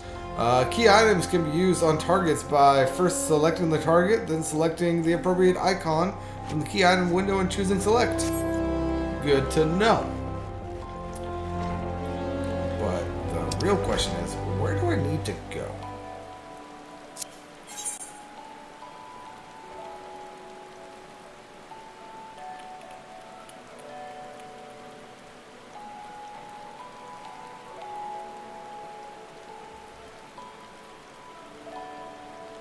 Key items can be used on targets by first selecting the target, then selecting the appropriate icon from the key item window and choosing select. Good to know. But the real question is, where do I need to go?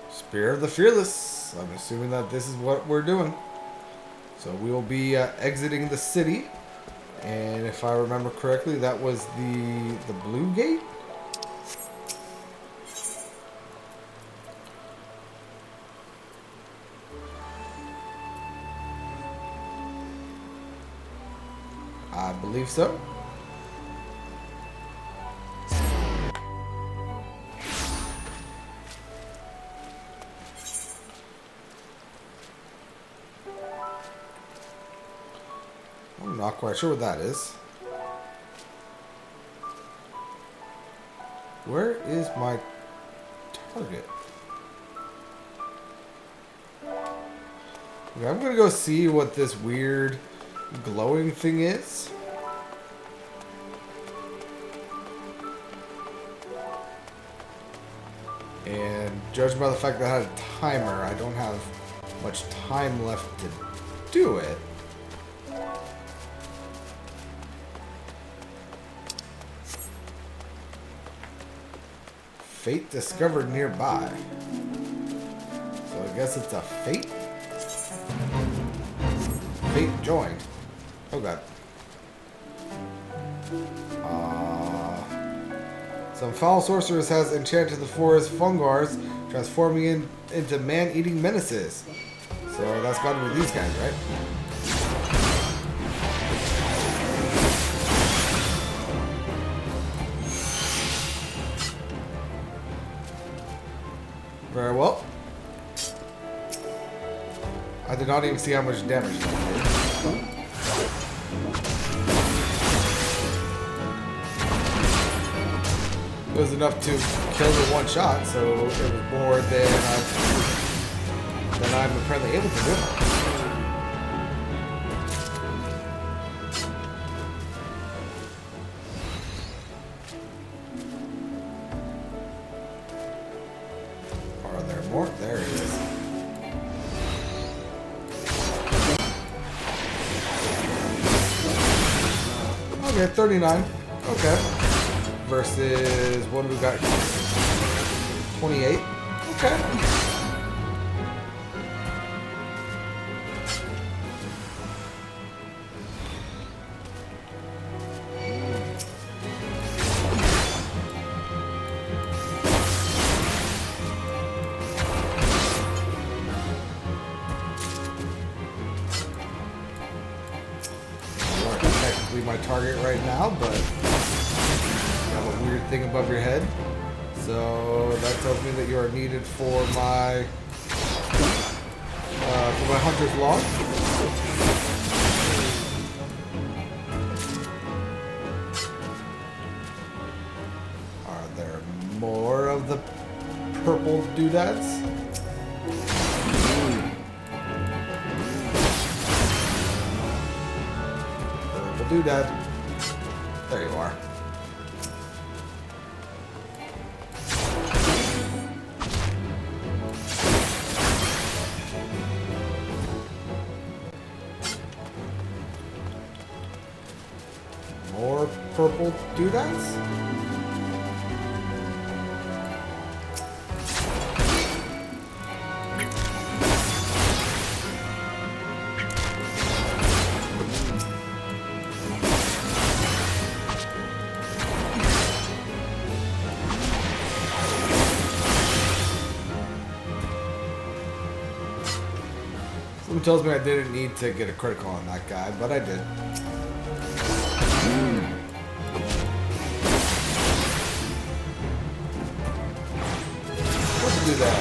Spear of the Fearless. I'm assuming that this is what we're doing. So we will be exiting the city. And if I remember correctly, that was the blue gate? believe so. I'm not quite sure what that is. Where is my target? Okay, I'm gonna go see what this weird glowing thing is. And judging by the fact that I had a timer, I don't have much time left to do it. Fate discovered nearby. So I guess it's a fate? Fate joined. Oh god. Some foul sorceress has enchanted the forest fungars, transforming into man-eating menaces. So that's gotta be these guys, right? Very well. I did not even see how much damage that did. It was enough to kill the one shot, so it was more than I'm apparently able to do. Are there more? There it is. Okay, 39. Okay. Versus what do we got here? 28. Okay. You are technically my target right now, but weird thing above your head, so that tells me that you are needed for my hunter's log. Are there more of the purple doodads? Purple doodad. There you are. More purple doodads? Someone tells me I didn't need to get a critical on that guy, but I did. Let's do that.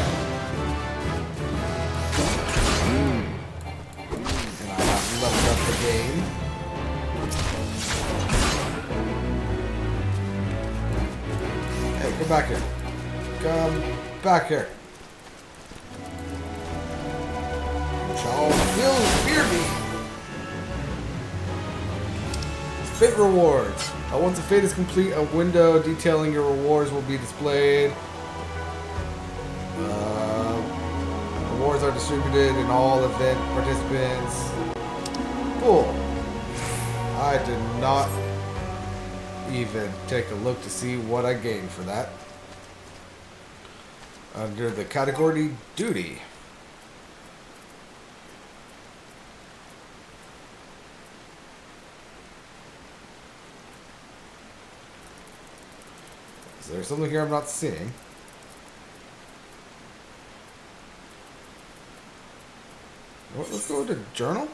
And I have leveled up the game. Hey, come back here. Come back here. Y'all fear me. Fate rewards. Once a fate is complete, a window detailing your rewards will be displayed. Rewards are distributed in all event participants. Cool. I did not even take a look to see what I gained for that. Under the category duty. Is there something here I'm not seeing? Let's go to journal.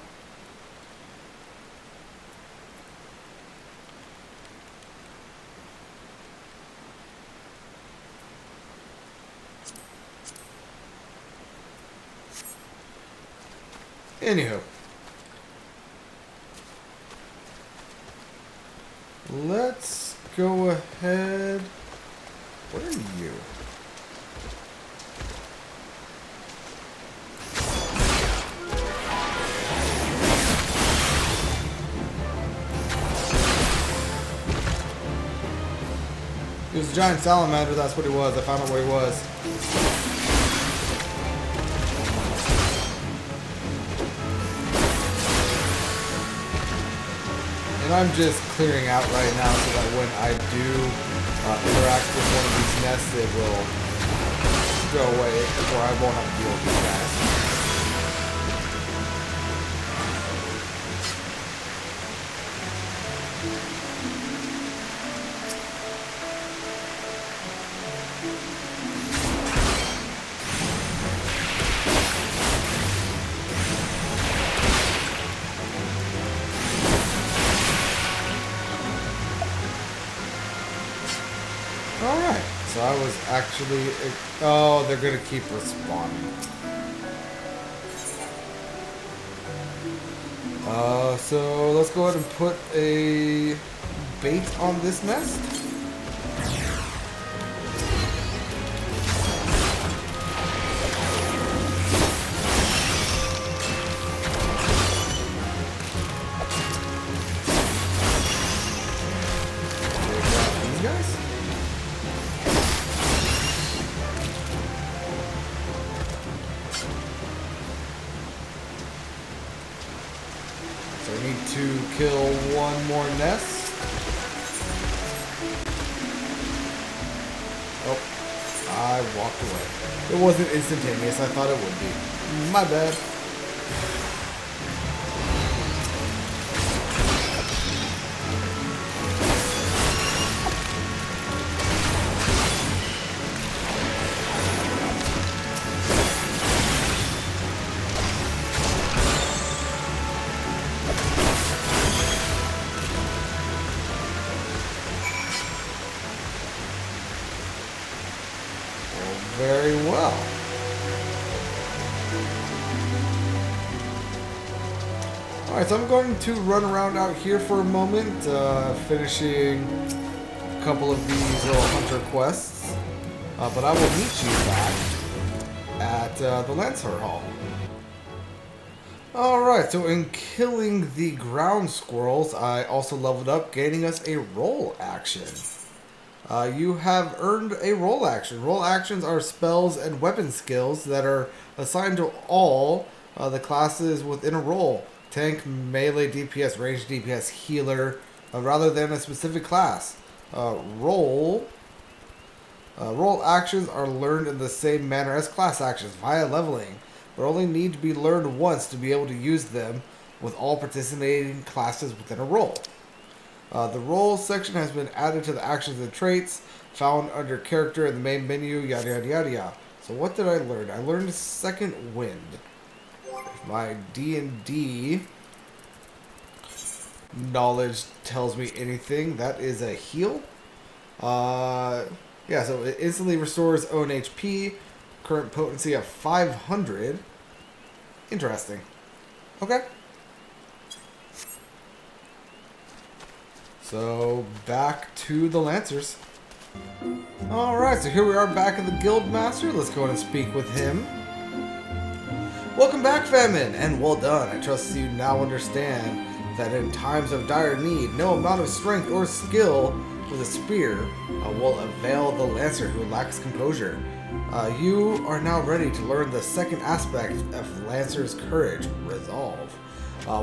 Anywho. Let's go ahead. What are you? He was a giant salamander, that's what he was. I found out what he was. And I'm just clearing out right now so that when I do interact with one of these nests, it will go away, or I won't have to deal with these guys. Alright, so I was actually... Oh, they're gonna keep respawning. So let's go ahead and put a bait on this nest. These guys? So I need to kill one more nest. Oh, I walked away. It wasn't instantaneous. I thought it would be. My bad. Very well. Alright, so I'm going to run around out here for a moment, finishing a couple of these little hunter quests. But I will meet you back at the Lancer Hall. Alright, so in killing the ground squirrels, I also leveled up, gaining us a roll action. You have earned a roll action. Roll actions are spells and weapon skills that are assigned to all the classes within a role. Tank, melee, DPS, ranged DPS, healer, rather than a specific class. Roll actions are learned in the same manner as class actions via leveling, but only need to be learned once to be able to use them with all participating classes within a role. The roles section has been added to the actions and traits found under character in the main menu, yada yada yada yada. So what did I learn? I learned Second Wind. If my D&D knowledge tells me anything, that is a heal. Yeah, so it instantly restores own HP, current potency of 500. Interesting. Okay. So, back to the Lancers. Alright, so here we are back in the Guildmaster. Let's go ahead and speak with him. Welcome back, Famine, and well done. I trust you now understand that in times of dire need, no amount of strength or skill with a spear will avail the Lancer who lacks composure. You are now ready to learn the second aspect of Lancer's courage, resolve.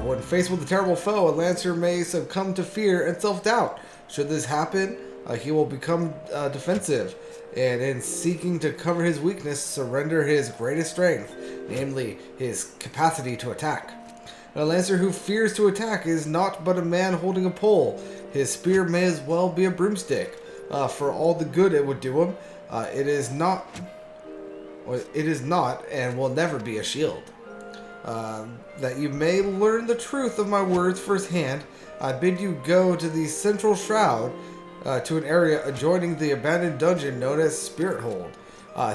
When faced with a terrible foe, a Lancer may succumb to fear and self-doubt. Should this happen, he will become defensive, and in seeking to cover his weakness, surrender his greatest strength, namely his capacity to attack. A Lancer who fears to attack is not but a man holding a pole. His spear may as well be a broomstick. For all the good it would do him, it is not, and will never be a shield. That you may learn the truth of my words firsthand, I bid you go to the Central Shroud, to an area adjoining the abandoned dungeon known as Spirit Hold.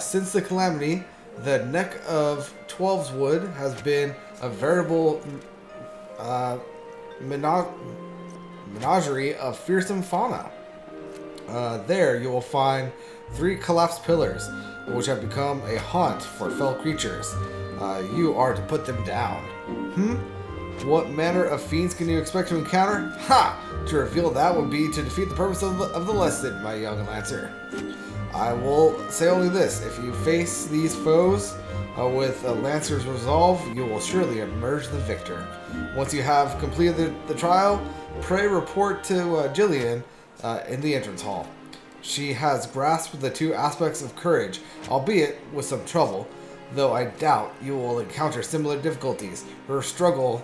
Since the calamity, the neck of Twelveswood has been a veritable menagerie of fearsome fauna. There you will find 3 collapsed pillars, which have become a haunt for fell creatures. You are to put them down. What manner of fiends can you expect to encounter? Ha! To reveal that would be to defeat the purpose of the lesson, my young Lancer. I will say only this: if you face these foes with a Lancer's resolve, you will surely emerge the victor. Once you have completed the trial, pray report to Jillian in the entrance hall. She has grasped the 2 aspects of courage, albeit with some trouble, though I doubt you will encounter similar difficulties. Her struggle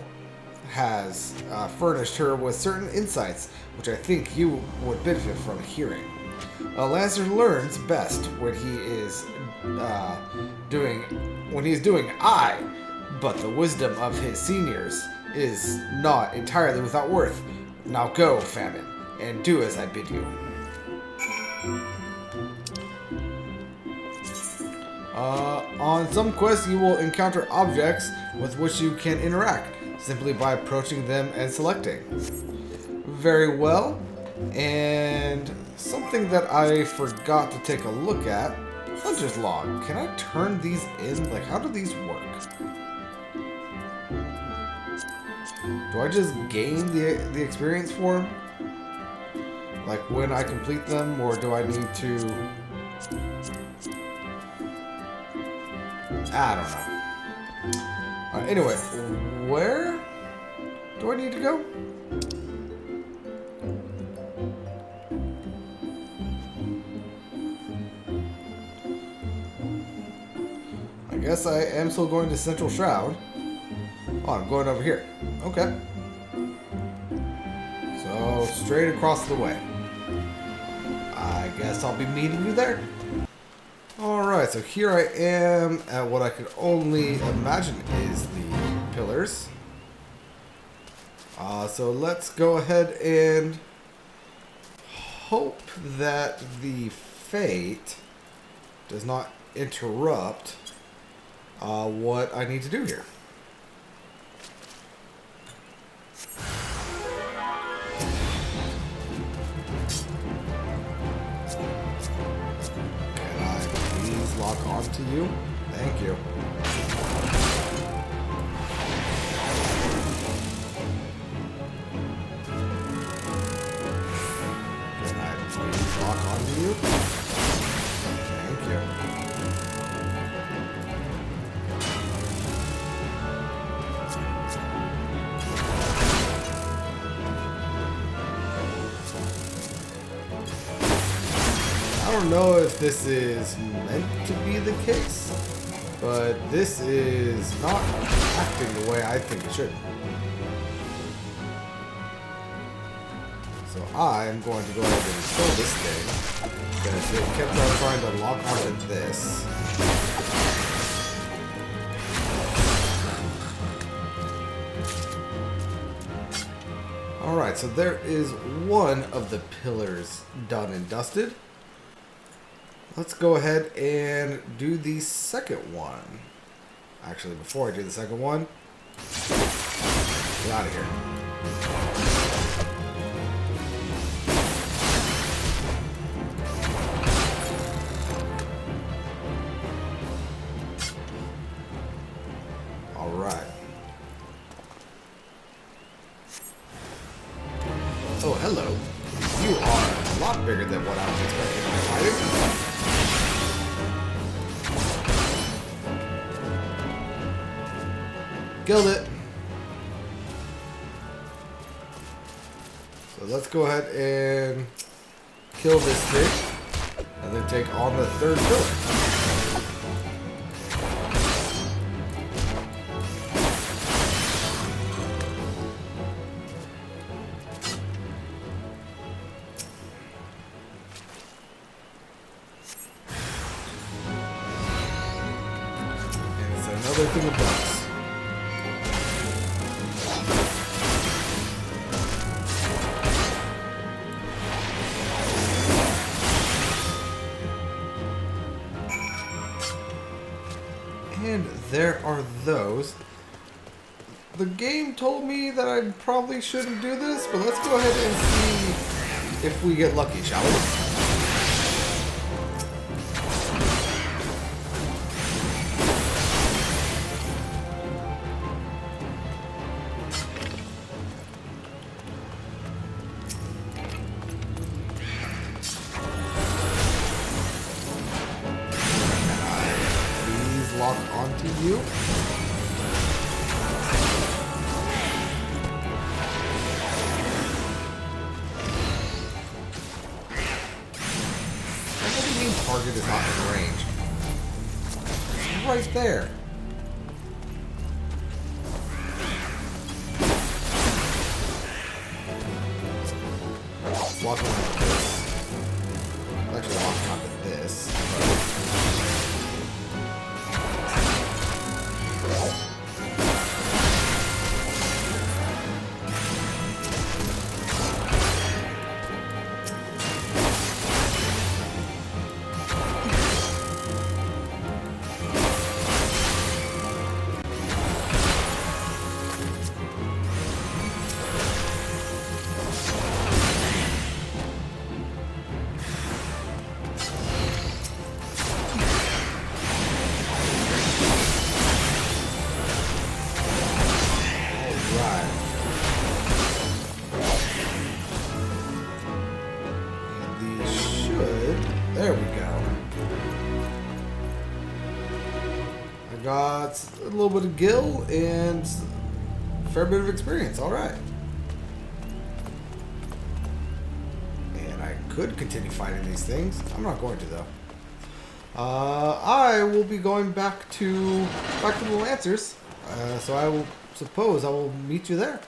has furnished her with certain insights, which I think you would benefit from hearing. Lancer learns best when he's doing I, but the wisdom of his seniors is not entirely without worth. Now go, Famine, and do as I bid you. On some quests, you will encounter objects with which you can interact simply by approaching them and selecting. Very well. And something that I forgot to take a look at, Hunter's Log. Can I turn these in? Like, how do these work? Do I just gain the experience for them? Like when I complete them, or do I need to... I don't know. Anyway, where do I need to go? I guess I am still going to Central Shroud. Oh, I'm going over here. Okay. So, straight across the way. I guess I'll be meeting you there. Alright, so here I am at what I could only imagine is the pillars. So let's go ahead and hope that the fate does not interrupt what I need to do here. Can I please lock on to you? Thank you. Can I please lock on to you? Thank you. I don't know if this is meant to be the case, but this is not acting the way I think it should. So I'm going to go ahead and kill this thing, because it kept on trying to lock onto this. Alright, so there is one of the pillars done and dusted. Let's go ahead and do the second one. Actually, before I do the second one, get out of here. All right. Oh, hello. You are a lot bigger than what I was expecting to be fighting. Killed it. So let's go ahead and kill this thing, and then take on the third pillar. And it's another thing of bugs. And there are those. The game told me that I probably shouldn't do this, but let's go ahead and see if we get lucky, shall we? Please lock onto you. Target is not in range. It's right there. Lock on to this. Actually, lock on to this. There we go. I got a little bit of gil and a fair bit of experience. All right. And I could continue fighting these things. I'm not going to though. I will be going back to the Lancers. So I will suppose I will meet you there.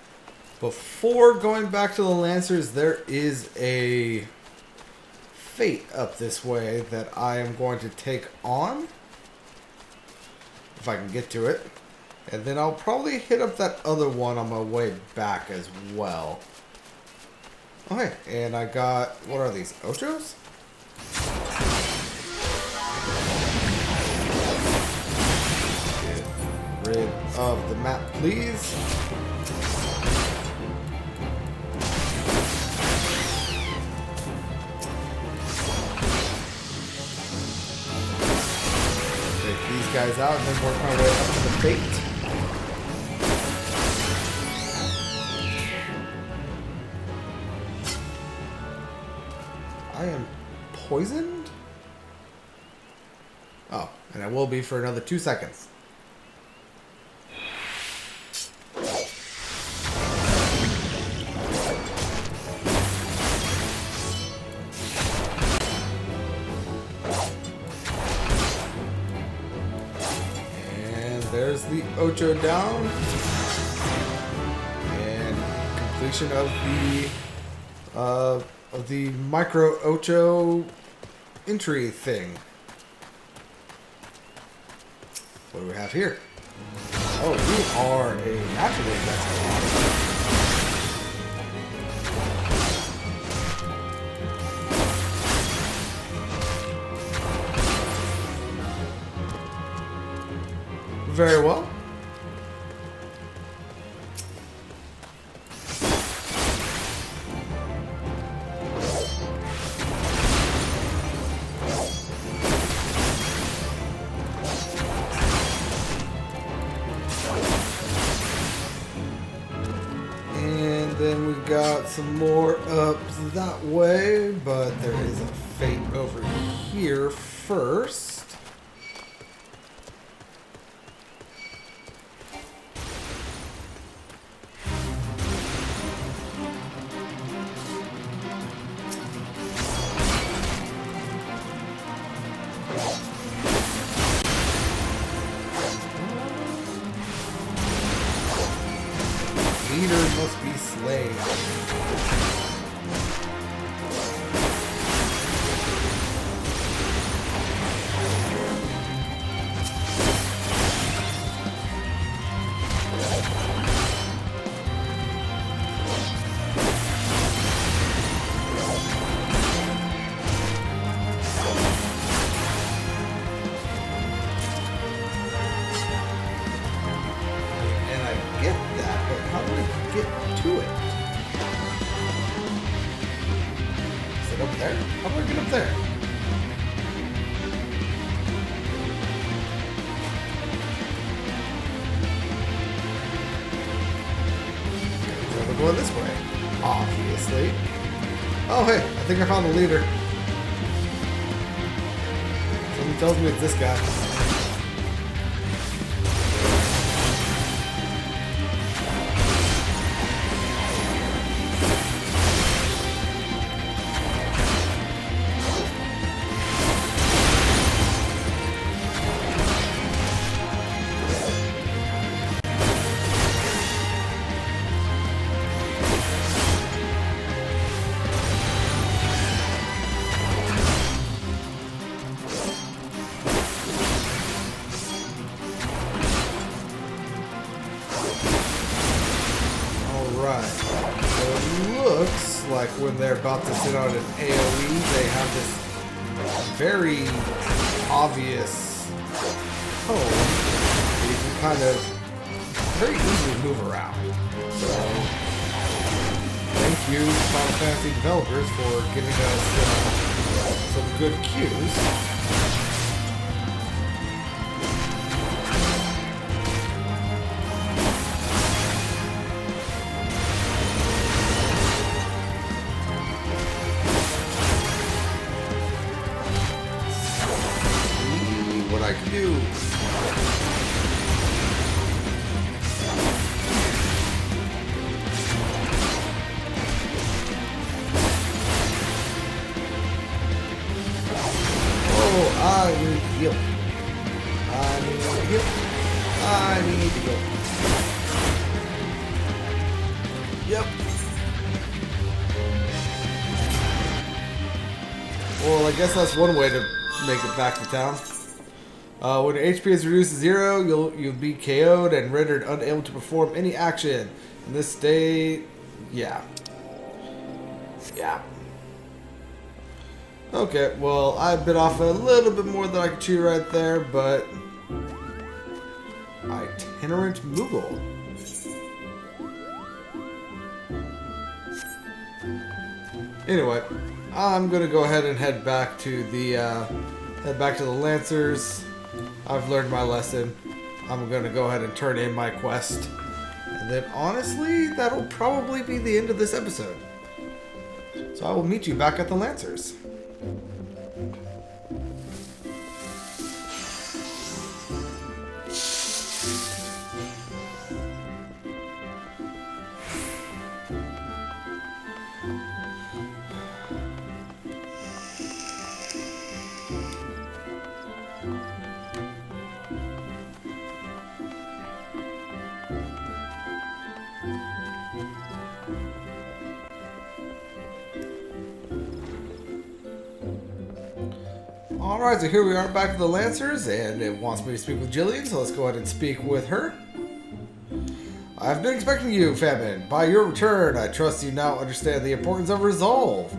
Before going back to the Lancers, there is a fate up this way that I am going to take on. If I can get to it. And then I'll probably hit up that other one on my way back as well. Okay, and I got, what are these, Ochos? Get rid of the map, please. Take these guys out and then work my way up to the fate. I am poisoned? Oh, and I will be for another 2 seconds. And there's the Ocho down. And completion of the micro Ocho entry thing. What do we have here? Oh, we are a naturally invested. Very well. Then we got some more up that way, but there is a fate over here first. Leader must be slain. And I get that. going this way. Obviously. Oh, hey, I think I found the leader. Something tells me it's this guy. Like when they're about to sit on an AoE, they have this very obvious home that you can kind of very easily move around. So, thank you, Final Fantasy developers, for giving us some good cues. I can do. Oh, I need to heal. I need to heal. I need to heal. Yep. Well, I guess that's one way to make it back to town. When your HP is reduced to 0, you'll be KO'd and rendered unable to perform any action. In this state, yeah. Okay, well, I bit off a little bit more than I could chew right there, but... Itinerant Moogle. Anyway, I'm gonna go ahead and head back to the Lancers. I've learned my lesson. I'm going to go ahead and turn in my quest. And then, honestly, that'll probably be the end of this episode. So I will meet you back at the Lancers. Alright, so here we are back at the Lancers, and it wants me to speak with Jillian, so let's go ahead and speak with her. I've been expecting you, Famine. By your return, I trust you now understand the importance of resolve.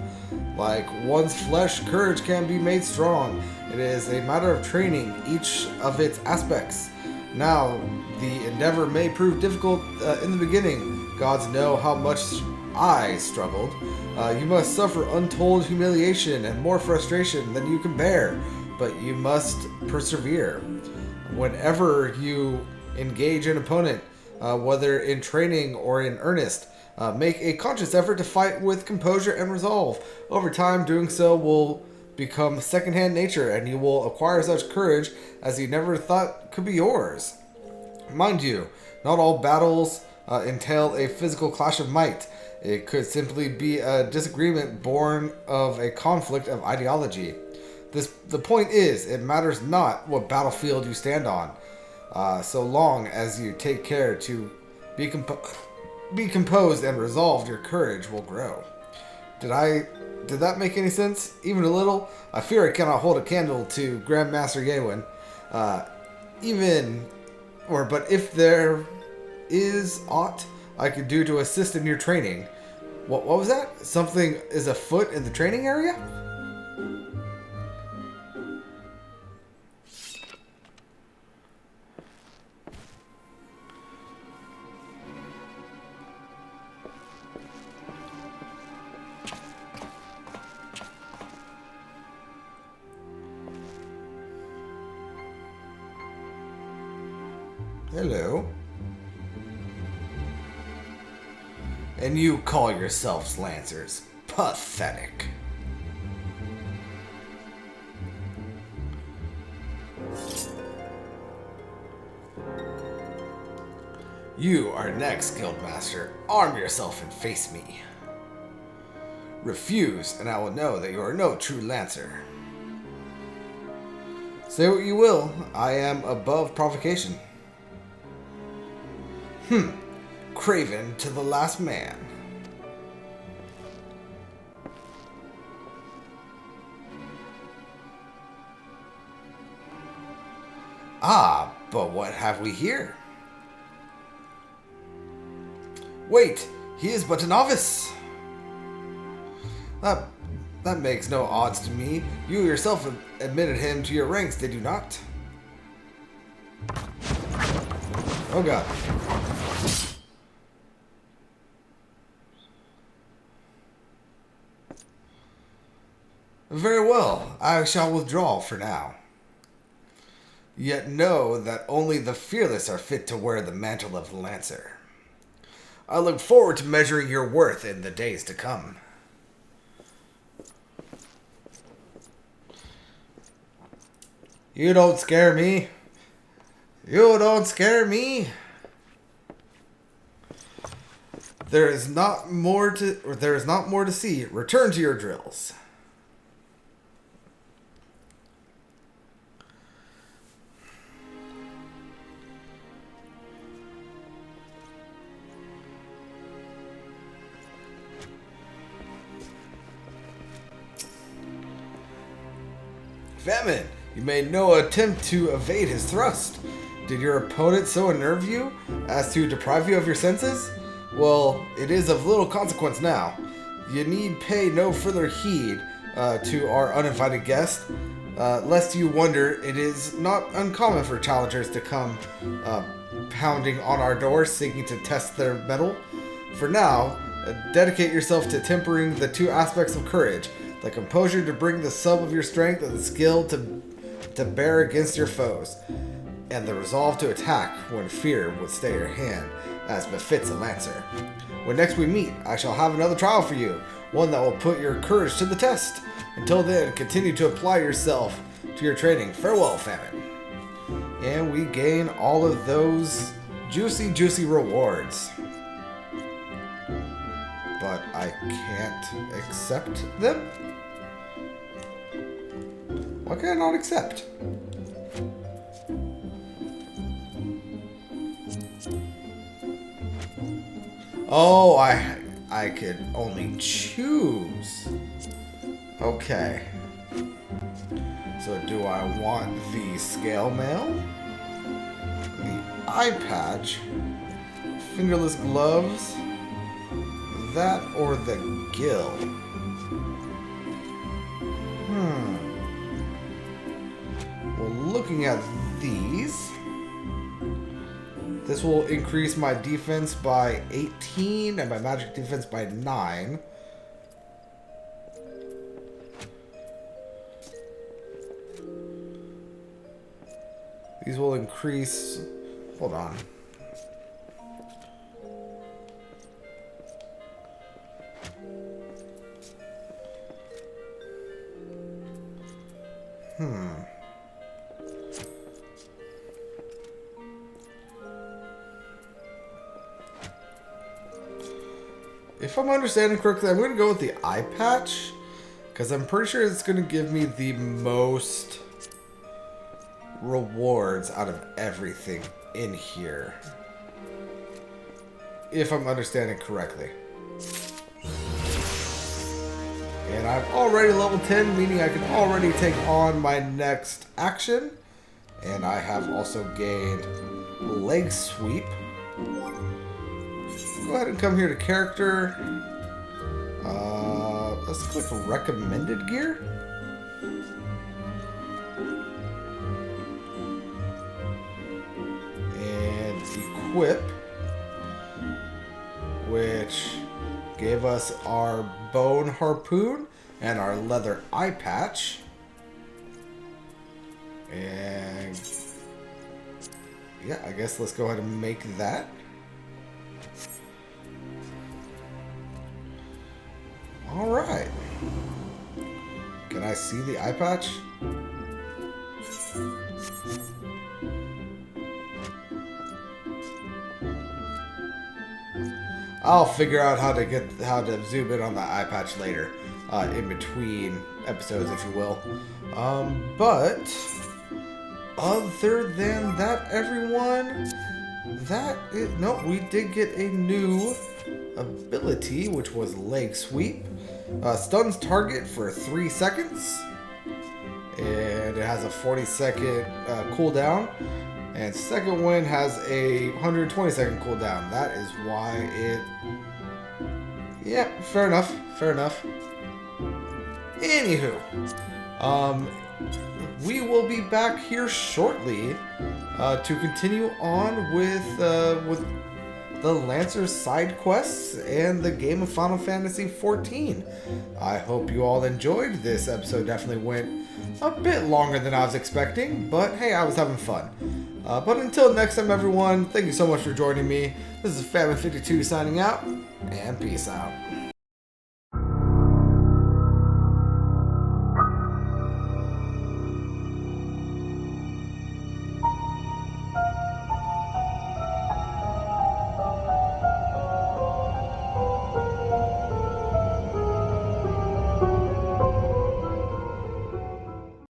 Like one's flesh, courage can be made strong. It is a matter of training each of its aspects. Now, the endeavor may prove difficult in the beginning. Gods know how much I struggled. You must suffer untold humiliation and more frustration than you can bear, but you must persevere. Whenever you engage an opponent, whether in training or in earnest, make a conscious effort to fight with composure and resolve. Over time, doing so will become second-hand nature, and you will acquire such courage as you never thought could be yours. Mind you, not all battles entail a physical clash of might. It could simply be a disagreement born of a conflict of ideology. The point is, it matters not what battlefield you stand on, so long as you take care to be composed and resolved, your courage will grow. Did that make any sense? Even a little? I fear I cannot hold a candle to Grandmaster Yewen. But if there is aught I could do to assist in your training. What was that? Something is afoot in the training area? Hello. And you call yourselves Lancers. Pathetic. You are next, Guildmaster. Arm yourself and face me. Refuse, and I will know that you are no true Lancer. Say what you will, I am above provocation. Craven to the last man. Ah, but what have we here? Wait, he is but a novice. That makes no odds to me. You yourself admitted him to your ranks, did you not? Oh god. Very well, I shall withdraw for now. Yet know that only the fearless are fit to wear the mantle of the Lancer. I look forward to measuring your worth in the days to come. You don't scare me. You don't scare me. There is not more to see. Return to your drills. Famine, you made no attempt to evade his thrust. Did your opponent so unnerve you as to deprive you of your senses? Well, it is of little consequence now. You need pay no further heed to our uninvited guest. Lest you wonder, it is not uncommon for challengers to come pounding on our doors seeking to test their mettle. For now, dedicate yourself to tempering the two aspects of courage. The composure to bring the sum of your strength and the skill to bear against your foes, and the resolve to attack when fear would stay your hand, as befits a Lancer. When next we meet, I shall have another trial for you, one that will put your courage to the test. Until then, continue to apply yourself to your training. Farewell, Famine. And we gain all of those juicy rewards. But I can't accept them? Why can I not accept? Oh, I could only choose. Okay. So do I want the scale mail? The eye patch? Fingerless gloves? That or the gill? Well, looking at these, this will increase my defense by 18 and my magic defense by 9. These will increase... Hold on. If I'm understanding correctly, I'm going to go with the eye patch, because I'm pretty sure it's going to give me the most rewards out of everything in here. If I'm understanding correctly. And I'm already level 10, meaning I can already take on my next action. And I have also gained leg sweep. Go ahead and come here to character. Let's click recommended gear. And equip, which gave us our bone harpoon and our leather eye patch. And yeah, I guess let's go ahead and make that. see the eye patch? I'll figure out how to zoom in on the eye patch later, in between episodes, if you will. But other than that, everyone, no, we did get a new ability, which was leg sweep. Stuns target for 3 seconds, and it has a 40-second cooldown. And second wind has a 120-second cooldown. That is why it... Yeah, fair enough. Fair enough. Anywho, we will be back here shortly to continue on with the Lancer's side quests and the game of Final Fantasy XIV. I hope you all enjoyed. This episode definitely went a bit longer than I was expecting, but hey, I was having fun. But until next time, everyone, thank you so much for joining me. This is Famine52 signing out, and peace out.